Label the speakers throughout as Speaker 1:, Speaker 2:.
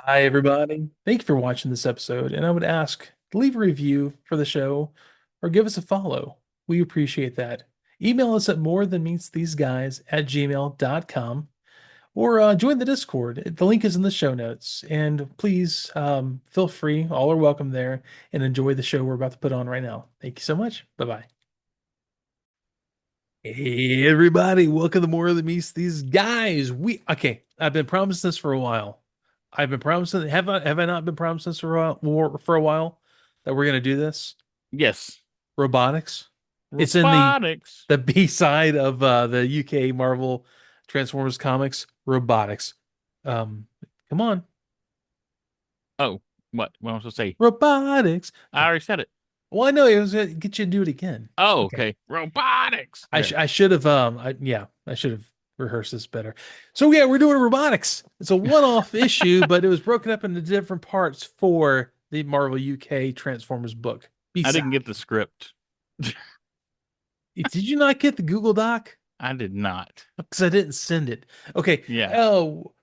Speaker 1: Hi, everybody. Thank you for watching this episode. And I would ask to leave a review for the show or give us a follow. We appreciate that. Email us at morethanmeetstheseguys@gmail.com or join the Discord. The link is in the show notes. And please feel free, all are welcome there, and enjoy the show we're about to put on right now. Thank you so much. Bye bye. Hey, everybody. Welcome to More Than Meets These Guys. I've been promising this for a while. I've been promising, have I not been promising this for a while that we're going to do this?
Speaker 2: Yes.
Speaker 1: Robotics. It's in
Speaker 2: Robotics.
Speaker 1: the B side of the UK Marvel Transformers comics, Robotics. Um, Come on,
Speaker 2: Oh, what am I supposed to say?
Speaker 1: Robotics.
Speaker 2: I
Speaker 1: Okay.
Speaker 2: already said it.
Speaker 1: Well, I know it was going to get you to do it again.
Speaker 2: Oh,
Speaker 1: Okay.
Speaker 2: okay. Robotics. Okay.
Speaker 1: I should have I should have rehearsed this better. So yeah, we're doing robotics. It's a one-off issue, but it was broken up into different parts for the Marvel UK Transformers book.
Speaker 2: I
Speaker 1: B-side.
Speaker 2: didn't get the script.
Speaker 1: Did you not get the Google Doc?
Speaker 2: I did not.
Speaker 1: Because I didn't send it. Okay.
Speaker 2: Yeah.
Speaker 1: Oh,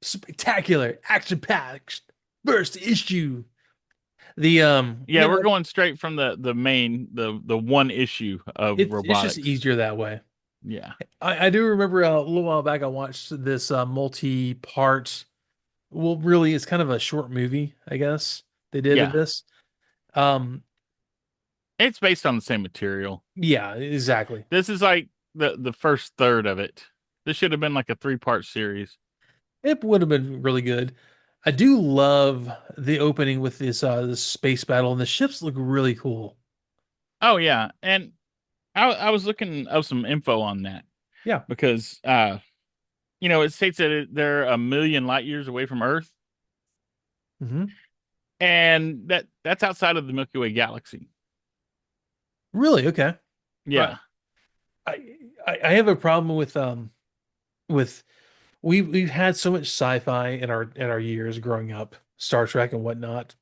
Speaker 1: spectacular, action-packed first issue. The
Speaker 2: Yeah, we're going straight from the main the one issue of
Speaker 1: it's just
Speaker 2: robotics.
Speaker 1: easier that way.
Speaker 2: Yeah.
Speaker 1: I do remember a little while back I watched this multi-part. Well, really, it's kind of a short movie, I guess they did of
Speaker 2: Yeah.
Speaker 1: this. Um,
Speaker 2: It's based on the same material.
Speaker 1: yeah, exactly.
Speaker 2: This is like the first third of it. This should have been like a three-part series.
Speaker 1: It would have been really good. I do love the opening with this space battle, and the ships look really cool.
Speaker 2: Oh yeah. And I was looking up some info on that
Speaker 1: Yeah.
Speaker 2: because it states that they're a million light years away from Earth,
Speaker 1: Hmm.
Speaker 2: and that's outside of the Milky Way galaxy.
Speaker 1: Really? Okay. Right.
Speaker 2: Yeah,
Speaker 1: I have a problem with we've had so much sci-fi in our years growing up, Star Trek and whatnot,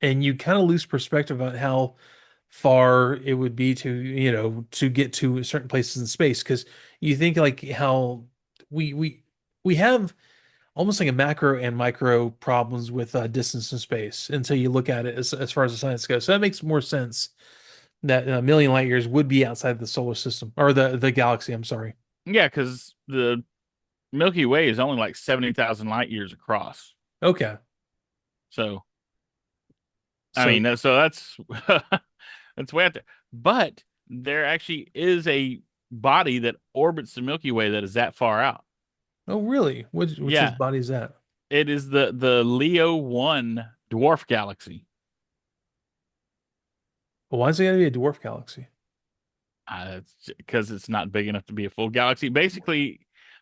Speaker 1: and you kind of lose perspective on how far it would be to, to get to certain places in space. Because you think like how we we we have almost like a macro and micro problems with distance in space until you look at it as far as the science goes. So that makes more sense that a million light years would be outside the solar system or the galaxy. I'm sorry.
Speaker 2: yeah, because the Milky Way is only like 70,000 light years across.
Speaker 1: Okay.
Speaker 2: So I
Speaker 1: So,
Speaker 2: mean, that's that's way out there. But there actually is a body that orbits the Milky Way that is that far out.
Speaker 1: oh, really? Which is
Speaker 2: Yeah,
Speaker 1: body is that?
Speaker 2: it is the Leo One dwarf galaxy.
Speaker 1: Well, why is it gotta be a dwarf galaxy?
Speaker 2: Because it's not big enough to be a full galaxy. Basically,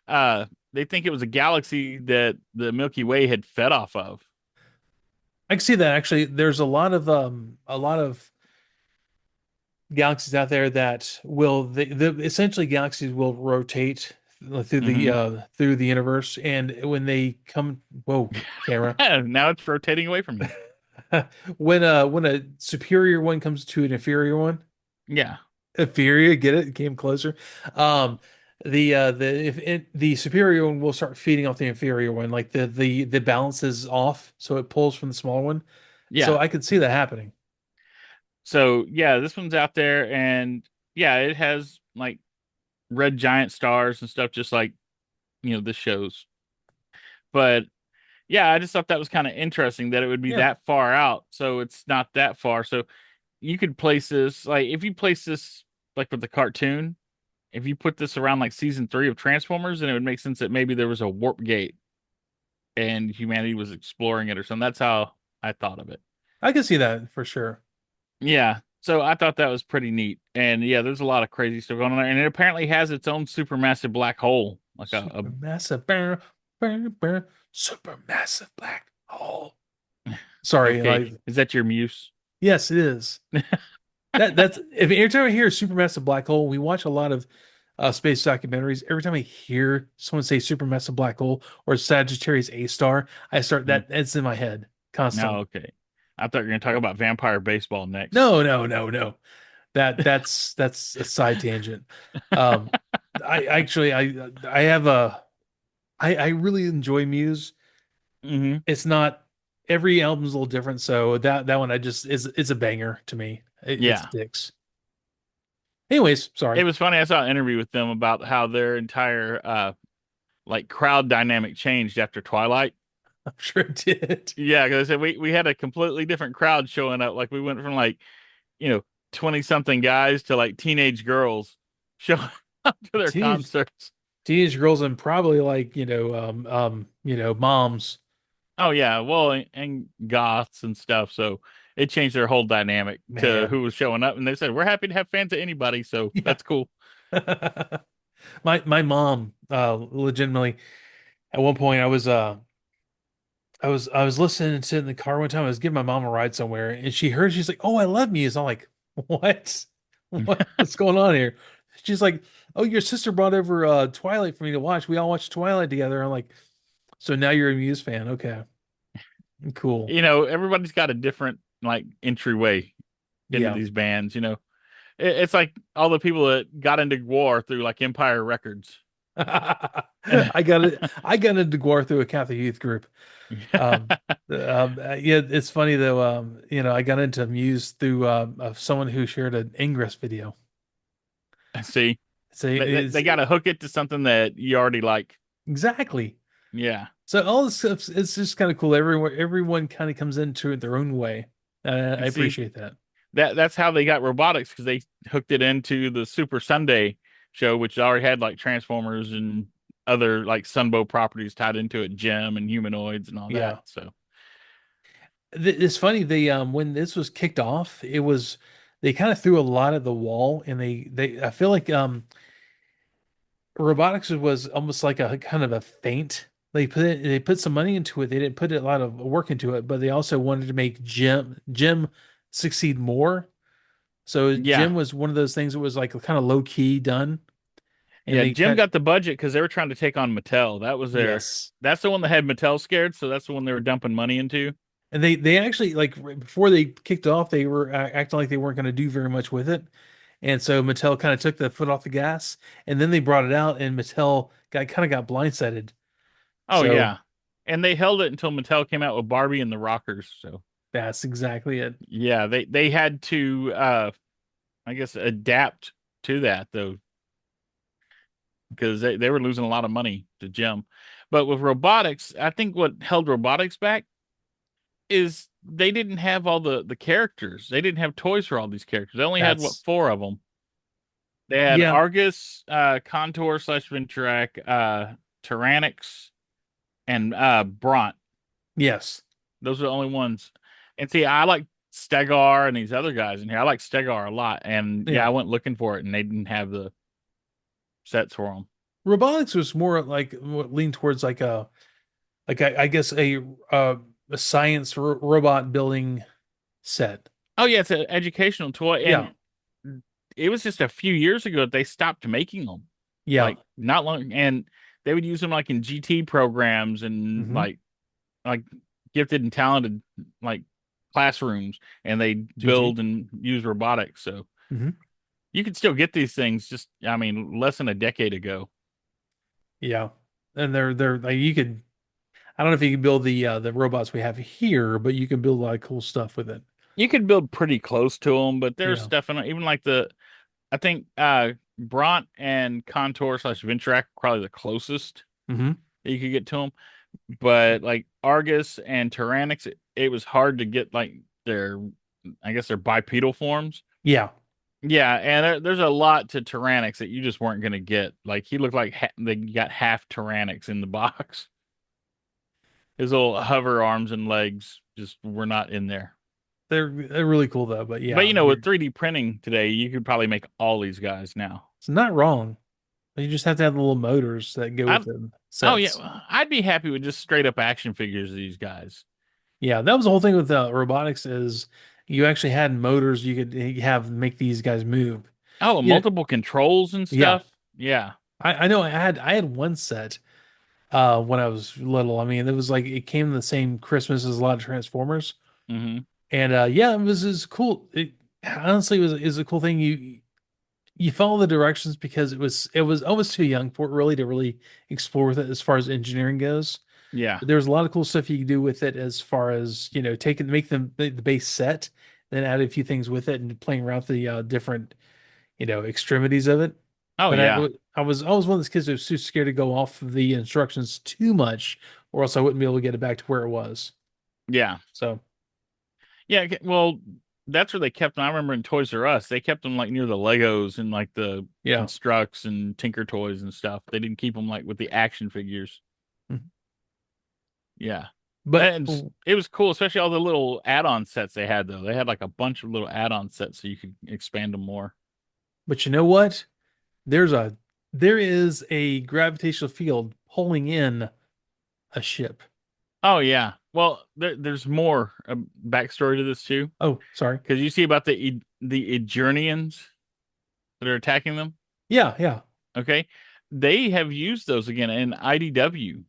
Speaker 2: they think it was a galaxy that the Milky Way had fed off of.
Speaker 1: I can see that actually. There's a lot of galaxies out there that will essentially galaxies will rotate
Speaker 2: Hmm.
Speaker 1: through the universe, and when they come, whoa, camera.
Speaker 2: Now it's rotating away from me.
Speaker 1: When a superior one comes to an inferior one,
Speaker 2: Yeah,
Speaker 1: inferior, get it? It came closer. Um, the if it, the superior one will start feeding off the inferior one, like the balance is off, so it pulls from the small one. So
Speaker 2: yeah.
Speaker 1: I could see that happening.
Speaker 2: So yeah, this one's out there, and yeah, it has like red giant stars and stuff, just like this shows. But yeah, I just thought that was kind of interesting that it would be
Speaker 1: Yeah.
Speaker 2: that far out. So it's not that far. So you could place this like if you place this like with the cartoon, if you put this around like season three of Transformers, then it would make sense that maybe there was a warp gate and humanity was exploring it or something. That's how I thought of it.
Speaker 1: I can see that for sure.
Speaker 2: Yeah. So I thought that was pretty neat. And yeah, there's a lot of crazy stuff going on there. And it apparently has its own supermassive black hole. Like
Speaker 1: Supermassive, supermassive black hole. Sorry,
Speaker 2: okay.
Speaker 1: like
Speaker 2: Is that your muse?
Speaker 1: yes, it is. That's if every time I hear supermassive black hole, we watch a lot of space documentaries. Every time I hear someone say supermassive black hole or Sagittarius A star, I start
Speaker 2: Mm.
Speaker 1: that it's in my head
Speaker 2: No,
Speaker 1: constantly.
Speaker 2: okay. I thought you were going to talk about vampire baseball next.
Speaker 1: No, no, no, no. That's a side tangent. Um, I actually I have a I really enjoy Muse.
Speaker 2: Hmm.
Speaker 1: It's not every album's a little different, so that one I just is a banger to me. It
Speaker 2: Yeah.
Speaker 1: sticks. Anyways,
Speaker 2: It
Speaker 1: sorry.
Speaker 2: was funny. I saw an interview with them about how their entire like crowd dynamic changed after Twilight.
Speaker 1: I'm sure it did.
Speaker 2: Yeah, because I said we had a completely different crowd showing up. Like we went from like, you know, 20 something guys to like teenage girls showing up to their
Speaker 1: Teenage
Speaker 2: concerts.
Speaker 1: teenage girls and probably like, moms.
Speaker 2: Oh yeah, well, and goths and stuff. So it changed their whole dynamic to
Speaker 1: Man.
Speaker 2: who was showing up, and they said we're happy to have fans of anybody, so
Speaker 1: Yeah.
Speaker 2: that's cool.
Speaker 1: My mom, legitimately at one point I was listening to it in the car one time. I was giving my mom a ride somewhere and she heard, she's like, "Oh, I love music." I'm like, "What? What's going on here?" She's like, "Oh, your sister brought over Twilight for me to watch. We all watched Twilight together." I'm like, "So now you're a Muse fan. Okay. Cool."
Speaker 2: Everybody's got a different like entryway into
Speaker 1: Yeah.
Speaker 2: these bands. It's like all the people that got into war through like Empire Records. And
Speaker 1: I got into Guar through a Catholic youth group. Um, yeah, it's funny though. I got into Muse through someone who shared an Ingress video.
Speaker 2: see,
Speaker 1: So
Speaker 2: they got to hook it to something that you already like.
Speaker 1: exactly.
Speaker 2: Yeah.
Speaker 1: So all this stuff, it's just kind of cool. Everyone kind of comes into it their own way. I
Speaker 2: And see,
Speaker 1: appreciate that.
Speaker 2: that's how they got robotics because they hooked it into the Super Sunday show, which already had like Transformers and other like Sunbow properties tied into it, Gem and humanoids and all that.
Speaker 1: Yeah.
Speaker 2: So
Speaker 1: It's funny. They when this was kicked off, they kind of threw a lot at the wall, and I feel like robotics was almost like a kind of a feint. They put some money into it. They didn't put a lot of work into it, but they also wanted to make Jim succeed more. So
Speaker 2: yeah,
Speaker 1: Jim was one of those things that was like kind of low key done, and
Speaker 2: yeah.
Speaker 1: they
Speaker 2: Jim
Speaker 1: cut.
Speaker 2: got the budget because they were trying to take on Mattel.
Speaker 1: Yes,
Speaker 2: That's the one that had Mattel scared. So that's the one they were dumping money into.
Speaker 1: and they actually like before they kicked off, they were acting like they weren't going to do very much with it, and so Mattel kind of took the foot off the gas, and then they brought it out, and Mattel got blindsided.
Speaker 2: Oh
Speaker 1: So
Speaker 2: yeah, and they held it until Mattel came out with Barbie and the Rockers. So
Speaker 1: that's exactly it.
Speaker 2: yeah, they had to I guess adapt to that though because they were losing a lot of money to Gem. But with robotics, I think what held robotics back is they didn't have all the characters. They didn't have toys for all these characters. They only had what
Speaker 1: That's
Speaker 2: four of them. They had
Speaker 1: yeah,
Speaker 2: Argus, Contour slash Ventrak, Tyrannix, and Bront.
Speaker 1: yes,
Speaker 2: Those are the only ones. And see, I like Stegar and these other guys in here. I like Stegar a lot. And yeah,
Speaker 1: yeah.
Speaker 2: I went looking for it and they didn't have the sets for them.
Speaker 1: Robotics was more like lean towards like I guess a science robot building set.
Speaker 2: Oh yeah, it's an educational toy,
Speaker 1: Yeah,
Speaker 2: and it was just a few years ago that they stopped making them.
Speaker 1: yeah.
Speaker 2: Like not long, and they would use them like in GT programs and
Speaker 1: Mm-hmm.
Speaker 2: like gifted and talented like classrooms, and they
Speaker 1: GT.
Speaker 2: build and use robotics. So
Speaker 1: Mm-hmm.
Speaker 2: you could still get these things. Just I mean, less than a decade ago.
Speaker 1: Yeah, and they're like you could. I don't know if you can build the robots we have here, but you can build a lot of cool stuff with it.
Speaker 2: You could build pretty close to them, but there's
Speaker 1: Yeah.
Speaker 2: definitely even like I think Bront and Contour slash Ventrak probably the closest
Speaker 1: Mm-hmm.
Speaker 2: that you could get to them. But like Argus and Tyrannix, it was hard to get like their, I guess their bipedal forms.
Speaker 1: Yeah.
Speaker 2: Yeah, and there's a lot to Tyrannix that you just weren't gonna get. Like he looked like they got half Tyrannix in the box. His little hover arms and legs just were not in there.
Speaker 1: They're really cool though. But
Speaker 2: But
Speaker 1: yeah,
Speaker 2: with 3D printing today, you could probably make all these guys now.
Speaker 1: it's not wrong. You just have to have the little motors that go with
Speaker 2: I
Speaker 1: the
Speaker 2: Oh yeah,
Speaker 1: sets.
Speaker 2: I'd be happy with just straight up action figures of these guys.
Speaker 1: Yeah, that was the whole thing with robotics is you actually had motors you could have make these guys move.
Speaker 2: Oh, and
Speaker 1: Yeah,
Speaker 2: multiple controls and
Speaker 1: yeah.
Speaker 2: stuff. Yeah.
Speaker 1: I know I had one set when I was little. I mean, it was like it came the same Christmas as a lot of Transformers.
Speaker 2: Hmm.
Speaker 1: And yeah, it was cool. It honestly was a cool thing. You follow the directions because it was almost too young for it really to really explore with it as far as engineering goes.
Speaker 2: Yeah.
Speaker 1: But there's a lot of cool stuff you can do with it as far as, make the base set, then add a few things with it and playing around with the different, extremities of it.
Speaker 2: Oh
Speaker 1: But
Speaker 2: yeah.
Speaker 1: I was one of those kids that was too scared to go off of the instructions too much, or else I wouldn't be able to get it back to where it was.
Speaker 2: Yeah.
Speaker 1: So
Speaker 2: Yeah. Well, that's where they kept them. I remember in Toys R Us, they kept them like near the Legos and like the
Speaker 1: yeah.
Speaker 2: Constructs and Tinker Toys and stuff. They didn't keep them like with the action figures.
Speaker 1: Mhm.
Speaker 2: Yeah.
Speaker 1: But
Speaker 2: And it was cool, especially all the little add-on sets they had though. They had like a bunch of little add-on sets so you could expand them more.
Speaker 1: but you know what? There's a there is a gravitational field pulling in a ship.
Speaker 2: Oh yeah. Well, there's more backstory to this too,
Speaker 1: Oh, sorry.
Speaker 2: because you see about the Eternians that are attacking them.
Speaker 1: Yeah, yeah.
Speaker 2: Okay, they have used those again in IDW.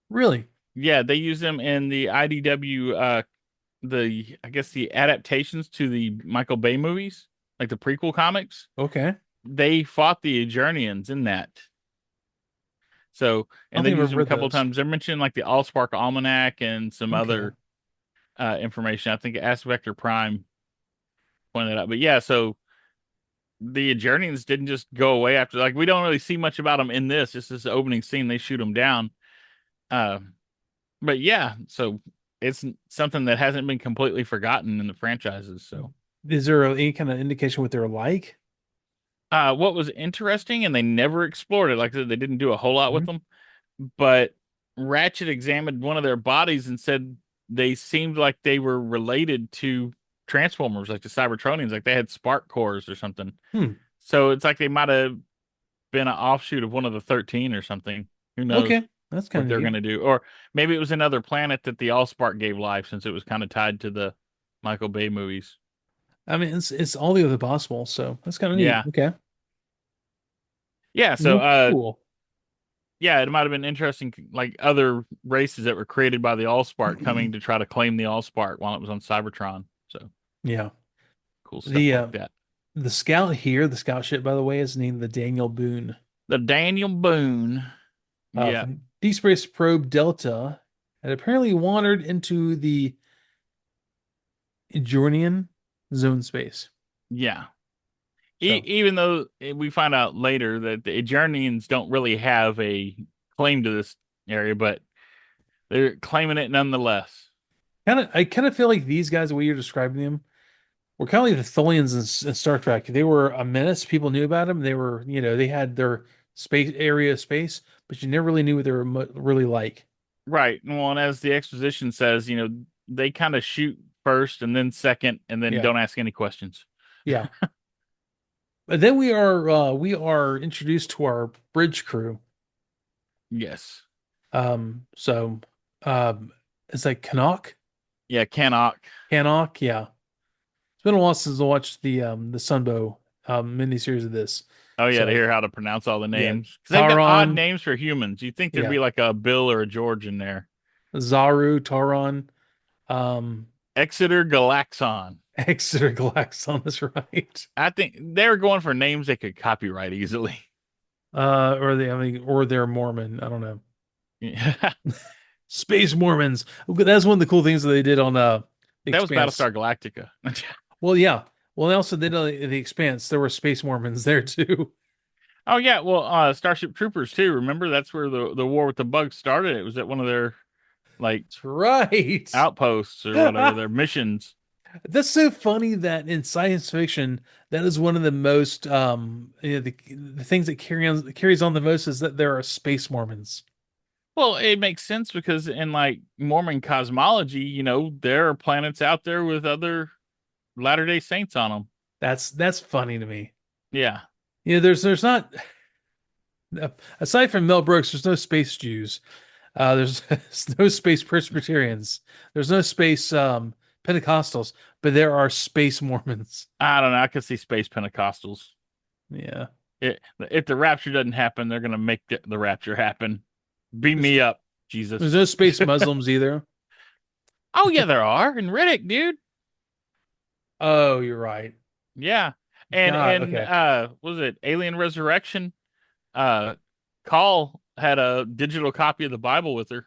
Speaker 1: Really?
Speaker 2: Yeah, they use them in the IDW. The I guess the adaptations to the Michael Bay movies, like the prequel comics.
Speaker 1: Okay.
Speaker 2: They fought the Eternians in that. So,
Speaker 1: I don't
Speaker 2: and
Speaker 1: think
Speaker 2: they've
Speaker 1: I've
Speaker 2: used
Speaker 1: ever
Speaker 2: them a
Speaker 1: read
Speaker 2: couple of
Speaker 1: those.
Speaker 2: times. They're mentioning like the Allspark Almanac and some
Speaker 1: Okay.
Speaker 2: other information. I think Ask Vector Prime pointed that out. But yeah, so the Journeyans didn't just go away after. Like we don't really see much about them in this. Just this opening scene, they shoot them down. Uh, but yeah, so it's something that hasn't been completely forgotten in the franchises. So,
Speaker 1: Is there any kind of indication what they're like?
Speaker 2: what was interesting, and they never explored it. Like I said, they didn't do a whole lot with
Speaker 1: Mhm.
Speaker 2: them. But Ratchet examined one of their bodies and said they seemed like they were related to Transformers, like the Cybertronians, like they had spark cores or something.
Speaker 1: Hmm.
Speaker 2: So it's like they might have been an offshoot of one of the 13 or something. Who knows
Speaker 1: Okay. That's
Speaker 2: what
Speaker 1: kind of
Speaker 2: they're
Speaker 1: neat.
Speaker 2: going to do? Or maybe it was another planet that the Allspark gave life since it was kind of tied to the Michael Bay movies.
Speaker 1: I mean, it's all the other possible, so that's kind of neat.
Speaker 2: Yeah.
Speaker 1: Okay.
Speaker 2: Yeah. So,
Speaker 1: Well, cool.
Speaker 2: yeah, it might have been interesting, like other races that were created by the Allspark coming to try to claim the Allspark while it was on Cybertron. So
Speaker 1: Yeah.
Speaker 2: cool stuff
Speaker 1: The
Speaker 2: like that.
Speaker 1: the scout here, the scout ship, by the way, is named the Daniel Boone.
Speaker 2: The Daniel Boone. Yeah,
Speaker 1: From Deep Space Probe Delta had apparently wandered into the Ijornian zone space.
Speaker 2: yeah.
Speaker 1: So
Speaker 2: Even though we find out later that the Eternians don't really have a claim to this area, but they're claiming it nonetheless.
Speaker 1: I kind of feel like these guys, the way you're describing them, were kind of like the Tholians in Star Trek. They were a menace. People knew about them. They were, they had their space area of space, but you never really knew what they were really like.
Speaker 2: Right. Well, and as the exposition says, they kind of shoot first and then second and then
Speaker 1: Yeah,
Speaker 2: don't ask any questions.
Speaker 1: yeah. But then we are introduced to our bridge crew.
Speaker 2: Yes.
Speaker 1: So it's like
Speaker 2: Yeah, Canuck.
Speaker 1: Canuck, yeah. It's been a while since I watched the Sunbow miniseries of this.
Speaker 2: Oh yeah, to
Speaker 1: So
Speaker 2: hear how to pronounce all the
Speaker 1: yeah,
Speaker 2: names because they've got odd
Speaker 1: Taron,
Speaker 2: names for humans. You'd think there'd
Speaker 1: yeah,
Speaker 2: be like a Bill or a George in there.
Speaker 1: Zaru, Taron, um,
Speaker 2: Exeter Galaxon.
Speaker 1: Exeter Galaxon is right.
Speaker 2: I think they were going for names they could copyright easily.
Speaker 1: Or they're Mormon. I don't know.
Speaker 2: Yeah.
Speaker 1: Space Mormons. That's one of the cool things that they did on The
Speaker 2: That was
Speaker 1: Expanse.
Speaker 2: Battlestar Galactica.
Speaker 1: Well, yeah. Well, they also did The Expanse. There were Space Mormons there too.
Speaker 2: Oh yeah, well, Starship Troopers too. Remember that's where the war with the bugs started. It was at one of their like
Speaker 1: That's right.
Speaker 2: outposts or whatever, their missions.
Speaker 1: That's so funny that in science fiction, that is one of the most the things that carries on the most is that there are space Mormons.
Speaker 2: Well, it makes sense because in like Mormon cosmology, there are planets out there with other Latter-day Saints on them.
Speaker 1: That's funny to me.
Speaker 2: Yeah.
Speaker 1: There's not aside from Mel Brooks, there's no space Jews. There's no space Presbyterians. There's no space Pentecostals, but there are space Mormons.
Speaker 2: I don't know. I could see space Pentecostals.
Speaker 1: Yeah.
Speaker 2: If the rapture doesn't happen, they're going to make the rapture happen. Beam
Speaker 1: There's,
Speaker 2: me up,
Speaker 1: there's
Speaker 2: Jesus.
Speaker 1: no space Muslims either.
Speaker 2: Oh, yeah, there are. In Riddick, dude.
Speaker 1: Oh, you're right.
Speaker 2: Yeah. And
Speaker 1: God,
Speaker 2: and
Speaker 1: okay.
Speaker 2: was it Alien Resurrection? Uh Call had a digital copy of the Bible with her.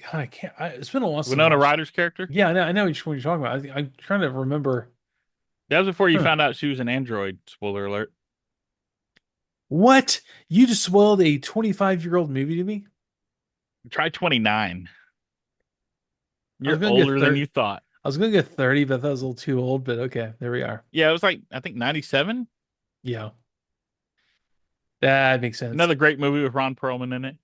Speaker 1: God, I can't. It's been a while since I
Speaker 2: Winona
Speaker 1: watched.
Speaker 2: Ryder's character.
Speaker 1: Yeah, I know which one you're talking about. I'm trying to remember.
Speaker 2: That was before you
Speaker 1: Huh.
Speaker 2: found out she was an android. Spoiler alert.
Speaker 1: What? You just spoiled a 25-year-old movie to me?
Speaker 2: Try 29.
Speaker 1: I was
Speaker 2: You're
Speaker 1: gonna get
Speaker 2: older than
Speaker 1: 30.
Speaker 2: you thought.
Speaker 1: I was gonna get 30, but that was a little too old. But okay, there we are.
Speaker 2: Yeah, it was like I think 97.
Speaker 1: Yeah, that makes sense.
Speaker 2: Another great movie with Ron Perlman in it.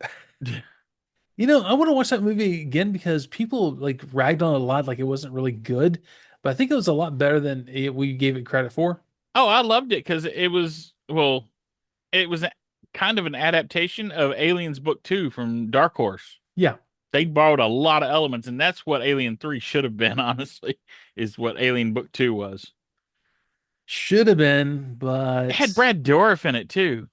Speaker 1: I want to watch that movie again because people like ragged on it a lot, like it wasn't really good. But I think it was a lot better than we gave it credit for.
Speaker 2: Oh, I loved it because it was kind of an adaptation of Aliens Book 2 from Dark Horse.
Speaker 1: Yeah,
Speaker 2: They borrowed a lot of elements, and that's what Alien 3 should have been, honestly, is what Alien Book 2 was.
Speaker 1: should have been,
Speaker 2: It had
Speaker 1: but
Speaker 2: Brad Dourif in it too.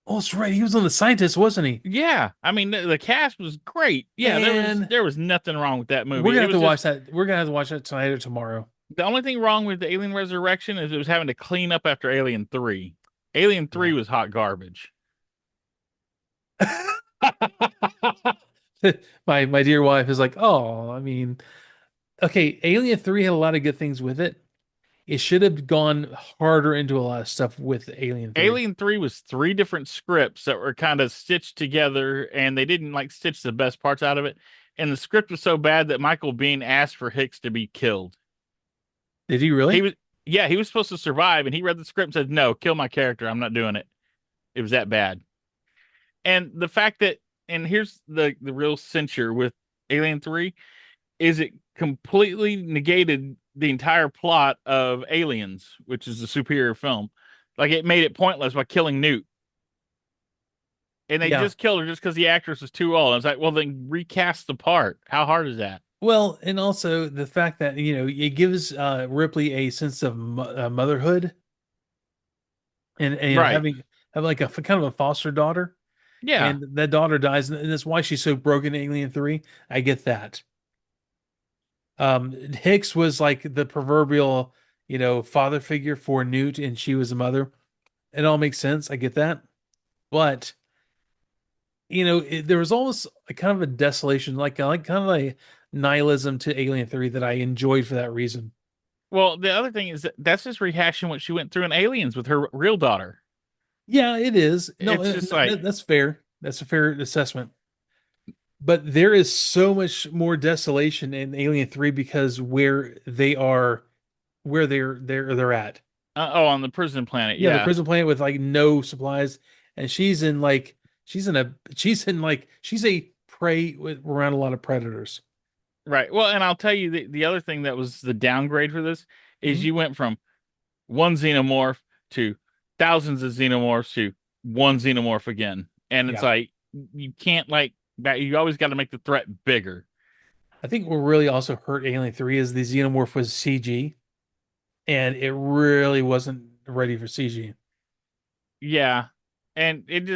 Speaker 1: oh, it's right. He was on The Scientist, wasn't he?
Speaker 2: Yeah, I mean the cast was great. Yeah,
Speaker 1: Man,
Speaker 2: there was nothing wrong with that
Speaker 1: we're
Speaker 2: movie.
Speaker 1: gonna
Speaker 2: It
Speaker 1: have to
Speaker 2: was
Speaker 1: watch
Speaker 2: just
Speaker 1: that. We're gonna have to watch that tonight or tomorrow.
Speaker 2: the only thing wrong with the Alien Resurrection is it was having to clean up after Alien 3. Alien 3
Speaker 1: Yeah.
Speaker 2: was hot garbage.
Speaker 1: My dear wife is like, oh, I mean, okay, Alien 3 had a lot of good things with it. It should have gone harder into a lot of stuff with Alien 3.
Speaker 2: Alien 3 was three different scripts that were kind of stitched together and they didn't like stitch the best parts out of it. And the script was so bad that Michael Biehn asked for Hicks to be killed.
Speaker 1: Did he
Speaker 2: He
Speaker 1: really?
Speaker 2: was yeah, he was supposed to survive and he read the script and said, "No, kill my character. I'm not doing it." It was that bad. And the fact that and here's the real censure with Alien 3 is it completely negated the entire plot of Aliens, which is the superior film. Like it made it pointless by killing Newt. And they
Speaker 1: Yeah.
Speaker 2: just killed her just because the actress was too old. I was like, well, then recast the part. How hard is that?
Speaker 1: Well, and also the fact that, it gives Ripley a sense of motherhood and
Speaker 2: Right.
Speaker 1: having like a kind of a foster daughter,
Speaker 2: Yeah.
Speaker 1: and that daughter dies, and that's why she's so broken in Alien 3. I get that. Hicks was like the proverbial, father figure for Newt, and she was the mother. It all makes sense. I get that. But, there was almost a kind of a desolation, like kind of a nihilism to Alien 3 that I enjoyed for that reason.
Speaker 2: Well, the other thing is that that's just rehashing what she went through in Aliens with her real daughter.
Speaker 1: Yeah, it is. No,
Speaker 2: It's just like,
Speaker 1: that's fair. That's a fair assessment. But there is so much more desolation in Alien 3 because where they're at.
Speaker 2: oh, on the prison planet.
Speaker 1: Yeah, the
Speaker 2: Yeah.
Speaker 1: prison planet with like no supplies, and she's a prey around a lot of predators.
Speaker 2: Right. Well, and I'll tell you the other thing that was the downgrade for this is
Speaker 1: Mhm.
Speaker 2: you went from one xenomorph to thousands of xenomorphs to one xenomorph again. And it's
Speaker 1: Yeah,
Speaker 2: like you can't like that you always got to make the threat bigger.
Speaker 1: I think what really also hurt Alien 3 is the xenomorph was CG, and it really wasn't ready for CG.
Speaker 2: Yeah. And it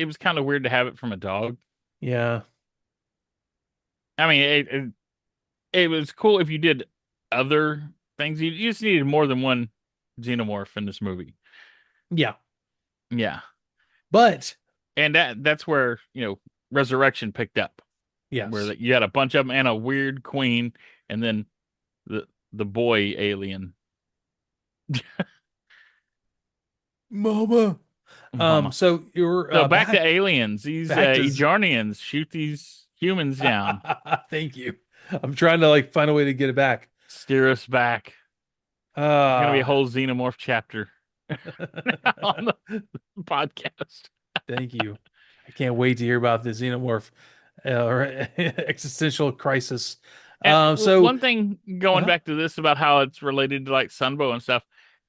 Speaker 2: was kind of weird to have it from a dog.
Speaker 1: Yeah,
Speaker 2: I mean, it was cool if you did other things. You just needed more than one xenomorph in this movie.
Speaker 1: yeah,
Speaker 2: Yeah.
Speaker 1: but
Speaker 2: And that's where, Resurrection picked up, where
Speaker 1: yes,
Speaker 2: you had a bunch of them and a weird queen and then the boy alien.
Speaker 1: Mama.
Speaker 2: Mama.
Speaker 1: So you're
Speaker 2: So back to
Speaker 1: back
Speaker 2: aliens. These
Speaker 1: back to.
Speaker 2: Ejarnians shoot these humans down,
Speaker 1: Thank you. I'm trying to like find a way to get it back.
Speaker 2: steer us back. There's gonna be a
Speaker 1: Uh
Speaker 2: whole xenomorph chapter on the podcast.
Speaker 1: Thank you. I can't wait to hear about the xenomorph or existential crisis.
Speaker 2: And
Speaker 1: So
Speaker 2: one thing going
Speaker 1: uh
Speaker 2: back to this about how it's related to like Sunbow and stuff,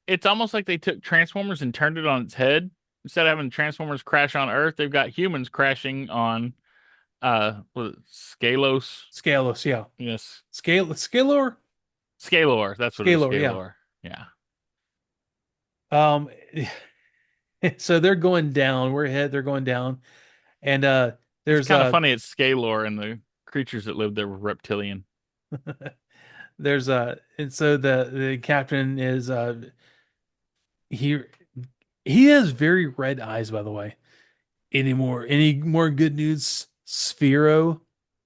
Speaker 2: it's almost like they took Transformers and turned it on its head. Instead of having Transformers crash on Earth, they've got humans crashing on was it Scalos?
Speaker 1: Scalos, yeah.
Speaker 2: Yes.
Speaker 1: Scalor?
Speaker 2: Scalor. That's what it is,
Speaker 1: Scalor, yeah.
Speaker 2: Scalor. Yeah.
Speaker 1: Um so they're going down. They're going down. And
Speaker 2: It's
Speaker 1: there's
Speaker 2: kind of funny it's Scalor and the creatures that lived there were reptilian.
Speaker 1: and so the captain is he he has very red eyes, by the way. Any more good news? Sphero?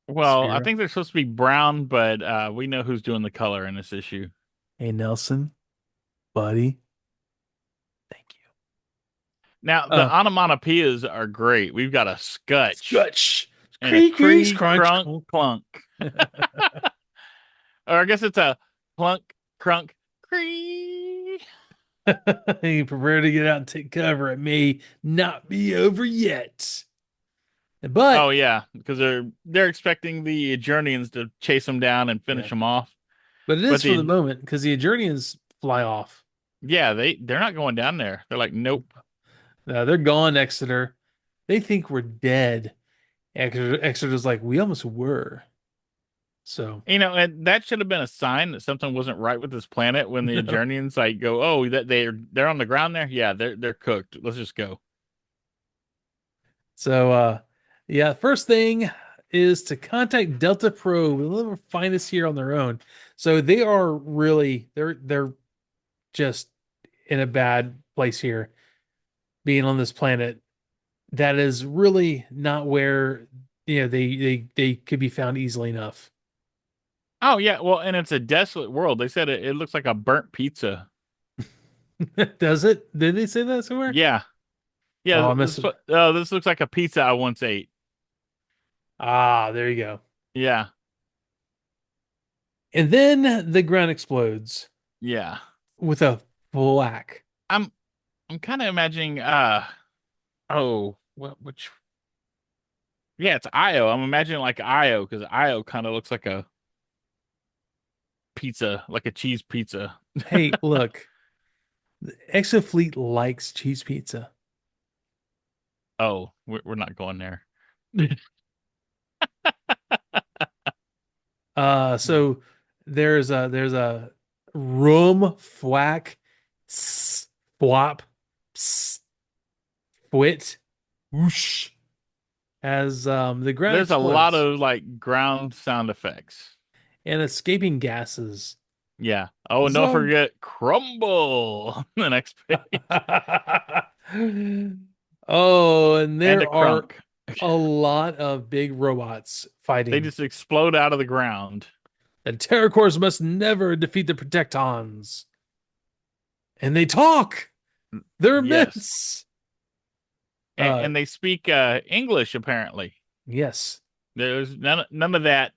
Speaker 2: Well, I
Speaker 1: Sphero.
Speaker 2: think they're supposed to be brown, but we know who's doing the color in this issue.
Speaker 1: Hey Nelson, buddy. Thank you.
Speaker 2: Now, the
Speaker 1: Uh
Speaker 2: onomatopoeias are great. We've got a scutch
Speaker 1: Scotch.
Speaker 2: and a
Speaker 1: Creak creaks
Speaker 2: cree
Speaker 1: crunch.
Speaker 2: crunk clunk. Or I guess it's a clunk crunk cree.
Speaker 1: You prepare to get out and take cover. It may not be over yet.
Speaker 2: Oh
Speaker 1: But
Speaker 2: yeah, because they're expecting the Journeyans to chase them down and finish
Speaker 1: yeah,
Speaker 2: them off.
Speaker 1: but it
Speaker 2: But
Speaker 1: is for the
Speaker 2: the
Speaker 1: moment because the Adjournians fly off.
Speaker 2: yeah, they're not going down there. They're like, nope.
Speaker 1: They're gone, Exeter. They think we're dead. Exeter's like, we almost were. So,
Speaker 2: And that should have been a sign that something wasn't right with this planet when the
Speaker 1: no.
Speaker 2: Journeyans like go, oh, that they're on the ground there. Yeah, they're cooked. Let's just go.
Speaker 1: So, yeah, first thing is to contact Delta Pro. We'll never find this here on their own. So they are really they're just in a bad place here, being on this planet that is really not where they could be found easily enough.
Speaker 2: Oh yeah, well, and it's a desolate world. They said it looks like a burnt pizza.
Speaker 1: Does it? Did they say that somewhere?
Speaker 2: Yeah, yeah.
Speaker 1: Oh, I missed it.
Speaker 2: This looks like a pizza I once ate.
Speaker 1: Ah, there you go.
Speaker 2: Yeah,
Speaker 1: And then the ground explodes
Speaker 2: yeah.
Speaker 1: with a whack.
Speaker 2: I'm I'm kind of imagining. Oh, what which? Yeah, it's Io. I'm imagining like Io because Io kind of looks like a pizza, like a cheese pizza.
Speaker 1: Hey, look, Exofleet likes cheese pizza.
Speaker 2: Oh, we're not going there.
Speaker 1: So there's a room thwack swap wit whoosh as the ground
Speaker 2: There's a lot
Speaker 1: explodes
Speaker 2: of like ground sound effects.
Speaker 1: and escaping gases.
Speaker 2: Yeah. Oh, and don't
Speaker 1: Zong.
Speaker 2: forget crumble the next page.
Speaker 1: Oh, and
Speaker 2: And a
Speaker 1: there are
Speaker 2: crunk.
Speaker 1: a lot of big robots
Speaker 2: They
Speaker 1: fighting.
Speaker 2: just explode out of the ground.
Speaker 1: The Terracores must never defeat the Protectons. And they talk. They're
Speaker 2: Yes.
Speaker 1: immense.
Speaker 2: And,
Speaker 1: Uh,
Speaker 2: and they speak English apparently.
Speaker 1: yes.
Speaker 2: There's none of that,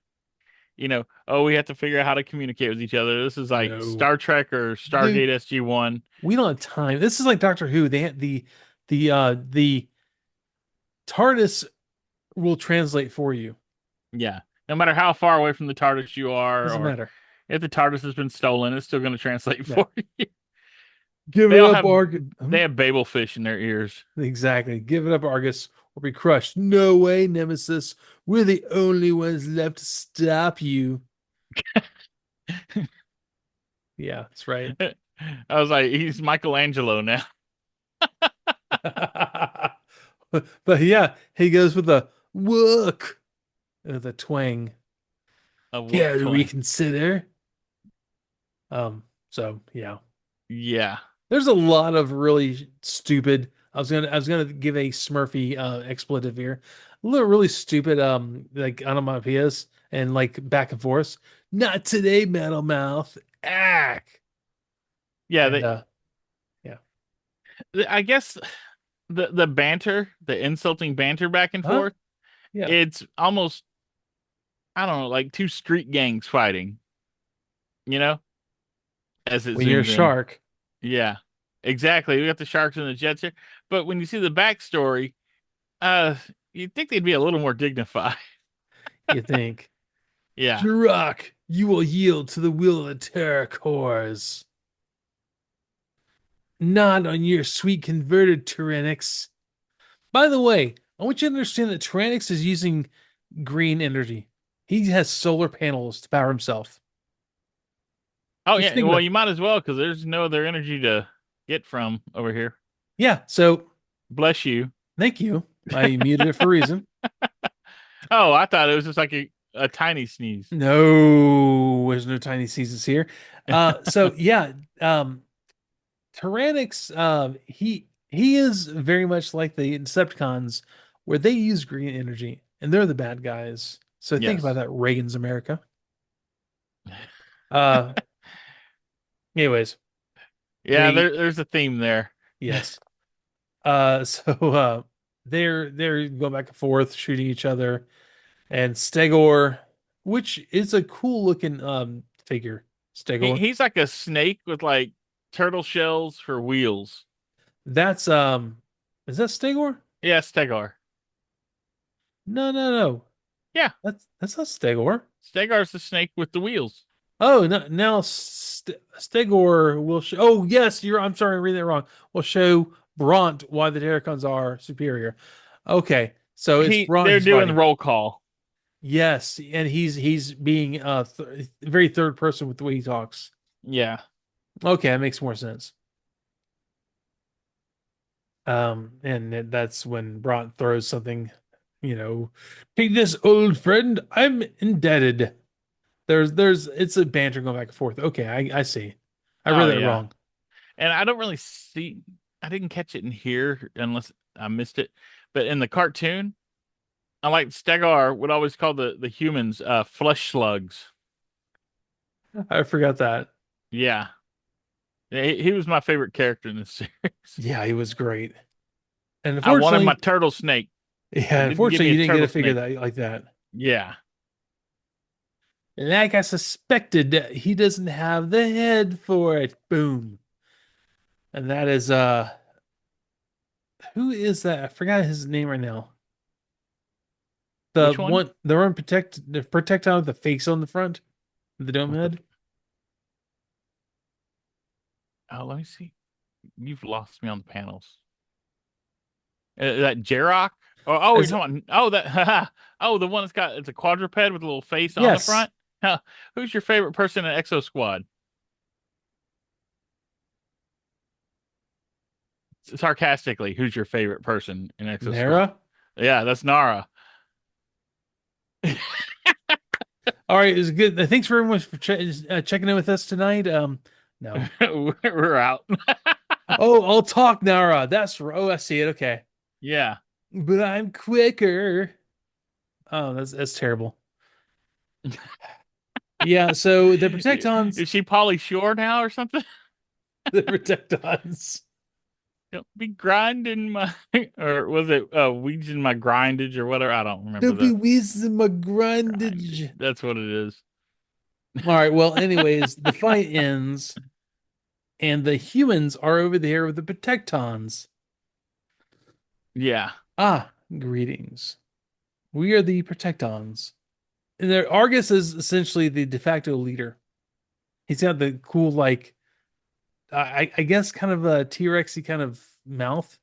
Speaker 2: oh, we have to figure out how to communicate with each other. This is like
Speaker 1: No.
Speaker 2: Star Trek or Stargate
Speaker 1: Dude,
Speaker 2: SG-1.
Speaker 1: we don't have time. This is like Doctor Who. They had the TARDIS will translate for you.
Speaker 2: Yeah. No matter how far away from the TARDIS you are,
Speaker 1: Doesn't
Speaker 2: or
Speaker 1: matter.
Speaker 2: if the TARDIS has been stolen, it's still going to translate
Speaker 1: Yeah.
Speaker 2: for you.
Speaker 1: Give
Speaker 2: They
Speaker 1: it
Speaker 2: all
Speaker 1: up,
Speaker 2: have
Speaker 1: Argus.
Speaker 2: they have Babel fish in their ears.
Speaker 1: Exactly. Give it up, Argus, or be crushed. No way, Nemesis. We're the only ones left to stop you. Yeah, that's right.
Speaker 2: I was like, he's Michelangelo now.
Speaker 1: But yeah, he goes with the wook, the twang.
Speaker 2: A whoop
Speaker 1: Care to
Speaker 2: twang.
Speaker 1: reconsider? So yeah.
Speaker 2: Yeah.
Speaker 1: There's a lot of really stupid. I was gonna give a Smurfy expletive here. A little really stupid like onomatopoeias and like back and forth. Not today, Metal Mouth. Ack.
Speaker 2: Yeah,
Speaker 1: And yeah.
Speaker 2: I guess the banter, the insulting banter back and
Speaker 1: Huh?
Speaker 2: forth,
Speaker 1: Yeah.
Speaker 2: it's almost, I don't know, like two street gangs fighting, you know, as it
Speaker 1: When you're a
Speaker 2: zooms in.
Speaker 1: shark,
Speaker 2: Yeah. Exactly. We got the sharks and the jets here. But when you see the backstory, uh you'd think they'd be a little more dignified.
Speaker 1: you think,
Speaker 2: Yeah.
Speaker 1: Jirok, you will yield to the will of the Terror Cores. Not on your sweet converted Tyrannix. By the way, I want you to understand that Tyrannix is using green energy. He has solar panels to power himself.
Speaker 2: Oh
Speaker 1: Just
Speaker 2: yeah.
Speaker 1: think
Speaker 2: Well,
Speaker 1: about it.
Speaker 2: you might as well because there's no other energy to get from over here.
Speaker 1: Yeah, so
Speaker 2: Bless you.
Speaker 1: thank you. I muted it for a reason.
Speaker 2: Oh, I thought it was just like a tiny sneeze.
Speaker 1: No, there's no tiny seasons here. So yeah, Tyrannix, he is very much like the Decepticons, where they use green energy and they're the bad guys. So think about
Speaker 2: Yes.
Speaker 1: that, Reagan's America. Uh, anyways,
Speaker 2: Yeah,
Speaker 1: they
Speaker 2: there's a theme there.
Speaker 1: yes. So they're going back and forth, shooting each other, and Stegor, which is a cool looking figure, Stegor.
Speaker 2: He's like a snake with like turtle shells for wheels.
Speaker 1: That's is that Stegor?
Speaker 2: Yeah, Stegar.
Speaker 1: No, no, no.
Speaker 2: Yeah,
Speaker 1: That's not Stegor.
Speaker 2: Stegar's the snake with the wheels.
Speaker 1: Oh, no, now Stegor will show. Oh, yes, you're. I'm sorry, I'm reading that wrong. Will show Bront why the Terracons are superior. Okay, so it's Bront
Speaker 2: They're
Speaker 1: he's
Speaker 2: doing
Speaker 1: fighting.
Speaker 2: roll call.
Speaker 1: Yes, and he's being very third person with the way he talks.
Speaker 2: Yeah.
Speaker 1: Okay, that makes more sense. And that's when Bront throws something, you know, take this, old friend. I'm indebted. It's a banter going back and forth. Okay, I see. I read
Speaker 2: Oh
Speaker 1: that
Speaker 2: yeah.
Speaker 1: wrong.
Speaker 2: And I don't really see I didn't catch it in here unless I missed it. But in the cartoon, I like Stegar would always call the humans flesh slugs.
Speaker 1: I forgot that.
Speaker 2: Yeah. He was my favorite character in this series.
Speaker 1: Yeah, he was great. And
Speaker 2: I wanted my
Speaker 1: unfortunately,
Speaker 2: turtle snake.
Speaker 1: yeah,
Speaker 2: They didn't give
Speaker 1: unfortunately,
Speaker 2: me
Speaker 1: you
Speaker 2: a
Speaker 1: didn't get
Speaker 2: turtle
Speaker 1: a figure
Speaker 2: snake.
Speaker 1: that like that.
Speaker 2: Yeah.
Speaker 1: Like I suspected, he doesn't have the head for it. Boom. And that is who is that? I forgot his name right now.
Speaker 2: Which one?
Speaker 1: The one the protectile with the face on the front, the dome
Speaker 2: With the
Speaker 1: head.
Speaker 2: oh, let me see. You've lost me on the panels. That Jarrock? You're
Speaker 1: As
Speaker 2: talking about that oh, the one that's got it's a quadruped with a little face on the
Speaker 1: yes,
Speaker 2: front. Huh. Who's your favorite person in Exo Squad? Sarcastically, who's your favorite person in Exo Squad?
Speaker 1: Nara.
Speaker 2: Yeah, that's Nara.
Speaker 1: All right, it's good. Thanks very much for checking in with us tonight. No.
Speaker 2: We're out.
Speaker 1: Oh, I'll talk, Nara. Oh, I see it. Okay,
Speaker 2: Yeah.
Speaker 1: but I'm quicker. Oh, that's terrible. Yeah. So the Protectons,
Speaker 2: Is she Polly Shore now or something?
Speaker 1: the Protectons,
Speaker 2: Don't be grinding my or was it weeds in my grindage or whatever? I don't
Speaker 1: there'll
Speaker 2: remember
Speaker 1: be
Speaker 2: the
Speaker 1: wisdom of
Speaker 2: grindage.
Speaker 1: grindage.
Speaker 2: That's what it is.
Speaker 1: All right. Well, anyways, the fight ends, and the humans are over there with the Protectons.
Speaker 2: Yeah.
Speaker 1: Ah, greetings. We are the Protectons. And Argus is essentially the de facto leader. He's got the cool, like, I guess, kind of a T-Rexy kind of mouth.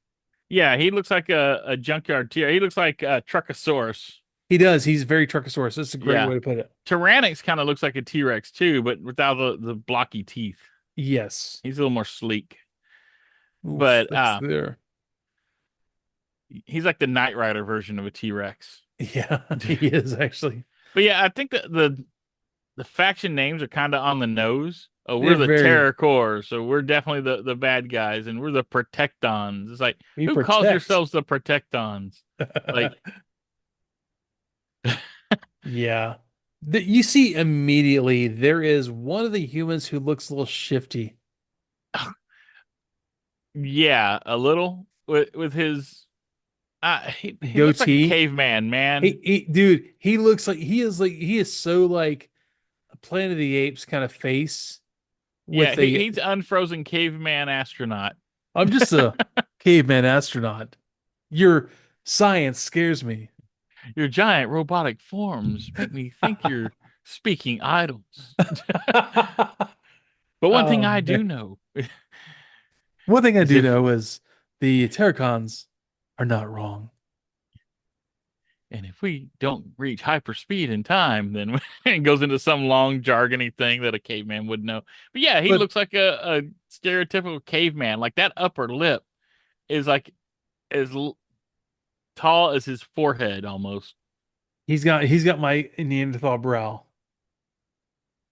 Speaker 2: Yeah, he looks like a junkyard tier. He looks like a Truckosaurus.
Speaker 1: He does. He's very Truckosaurus. That's a great
Speaker 2: Yeah.
Speaker 1: way to put it.
Speaker 2: Tyrannix kind of looks like a T-Rex too, but without the blocky teeth.
Speaker 1: Yes.
Speaker 2: He's a little more sleek.
Speaker 1: Oof,
Speaker 2: But
Speaker 1: that's there.
Speaker 2: he's like the Knight Rider version of a T-Rex.
Speaker 1: Yeah, he is actually.
Speaker 2: But yeah, I think that the faction names are kind of on the nose. Oh, we're
Speaker 1: They're
Speaker 2: the
Speaker 1: very,
Speaker 2: Terror Corps, so we're definitely the bad guys, and we're the Protectons. It's like,
Speaker 1: we
Speaker 2: who calls
Speaker 1: protect.
Speaker 2: yourselves the Protectons? Like,
Speaker 1: Yeah. You see immediately there is one of the humans who looks a little shifty.
Speaker 2: yeah, a little with his. He looks like a
Speaker 1: Goatee.
Speaker 2: caveman, man.
Speaker 1: Dude, he is so like a Planet of the Apes kind of face
Speaker 2: Yeah,
Speaker 1: with a
Speaker 2: he's unfrozen caveman astronaut.
Speaker 1: I'm just a caveman astronaut. Your science scares me.
Speaker 2: Your giant robotic forms make me think you're speaking idols. But one thing
Speaker 1: Oh
Speaker 2: I
Speaker 1: man.
Speaker 2: do know
Speaker 1: One thing I
Speaker 2: is
Speaker 1: do
Speaker 2: if
Speaker 1: know is the Terracons are not wrong.
Speaker 2: and if we don't reach hyperspeed in time, then it goes into some long jargony thing that a caveman would know. But yeah, he
Speaker 1: But
Speaker 2: looks like a stereotypical caveman. Like that upper lip is like as tall as his forehead almost.
Speaker 1: he's got my Neanderthal brow.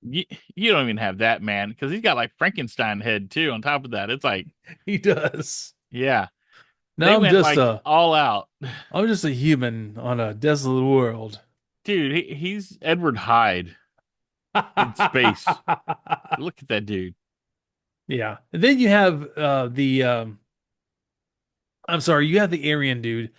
Speaker 2: You, you don't even have that, man, because he's got like Frankenstein head too. On top of that, it's like,
Speaker 1: He does.
Speaker 2: yeah.
Speaker 1: Now
Speaker 2: like all out.
Speaker 1: I'm just a human on a desolate world.
Speaker 2: Dude, he's Edward Hyde in space. Look at that dude.
Speaker 1: Yeah. And then you have the I'm sorry, you have the Aryan dude.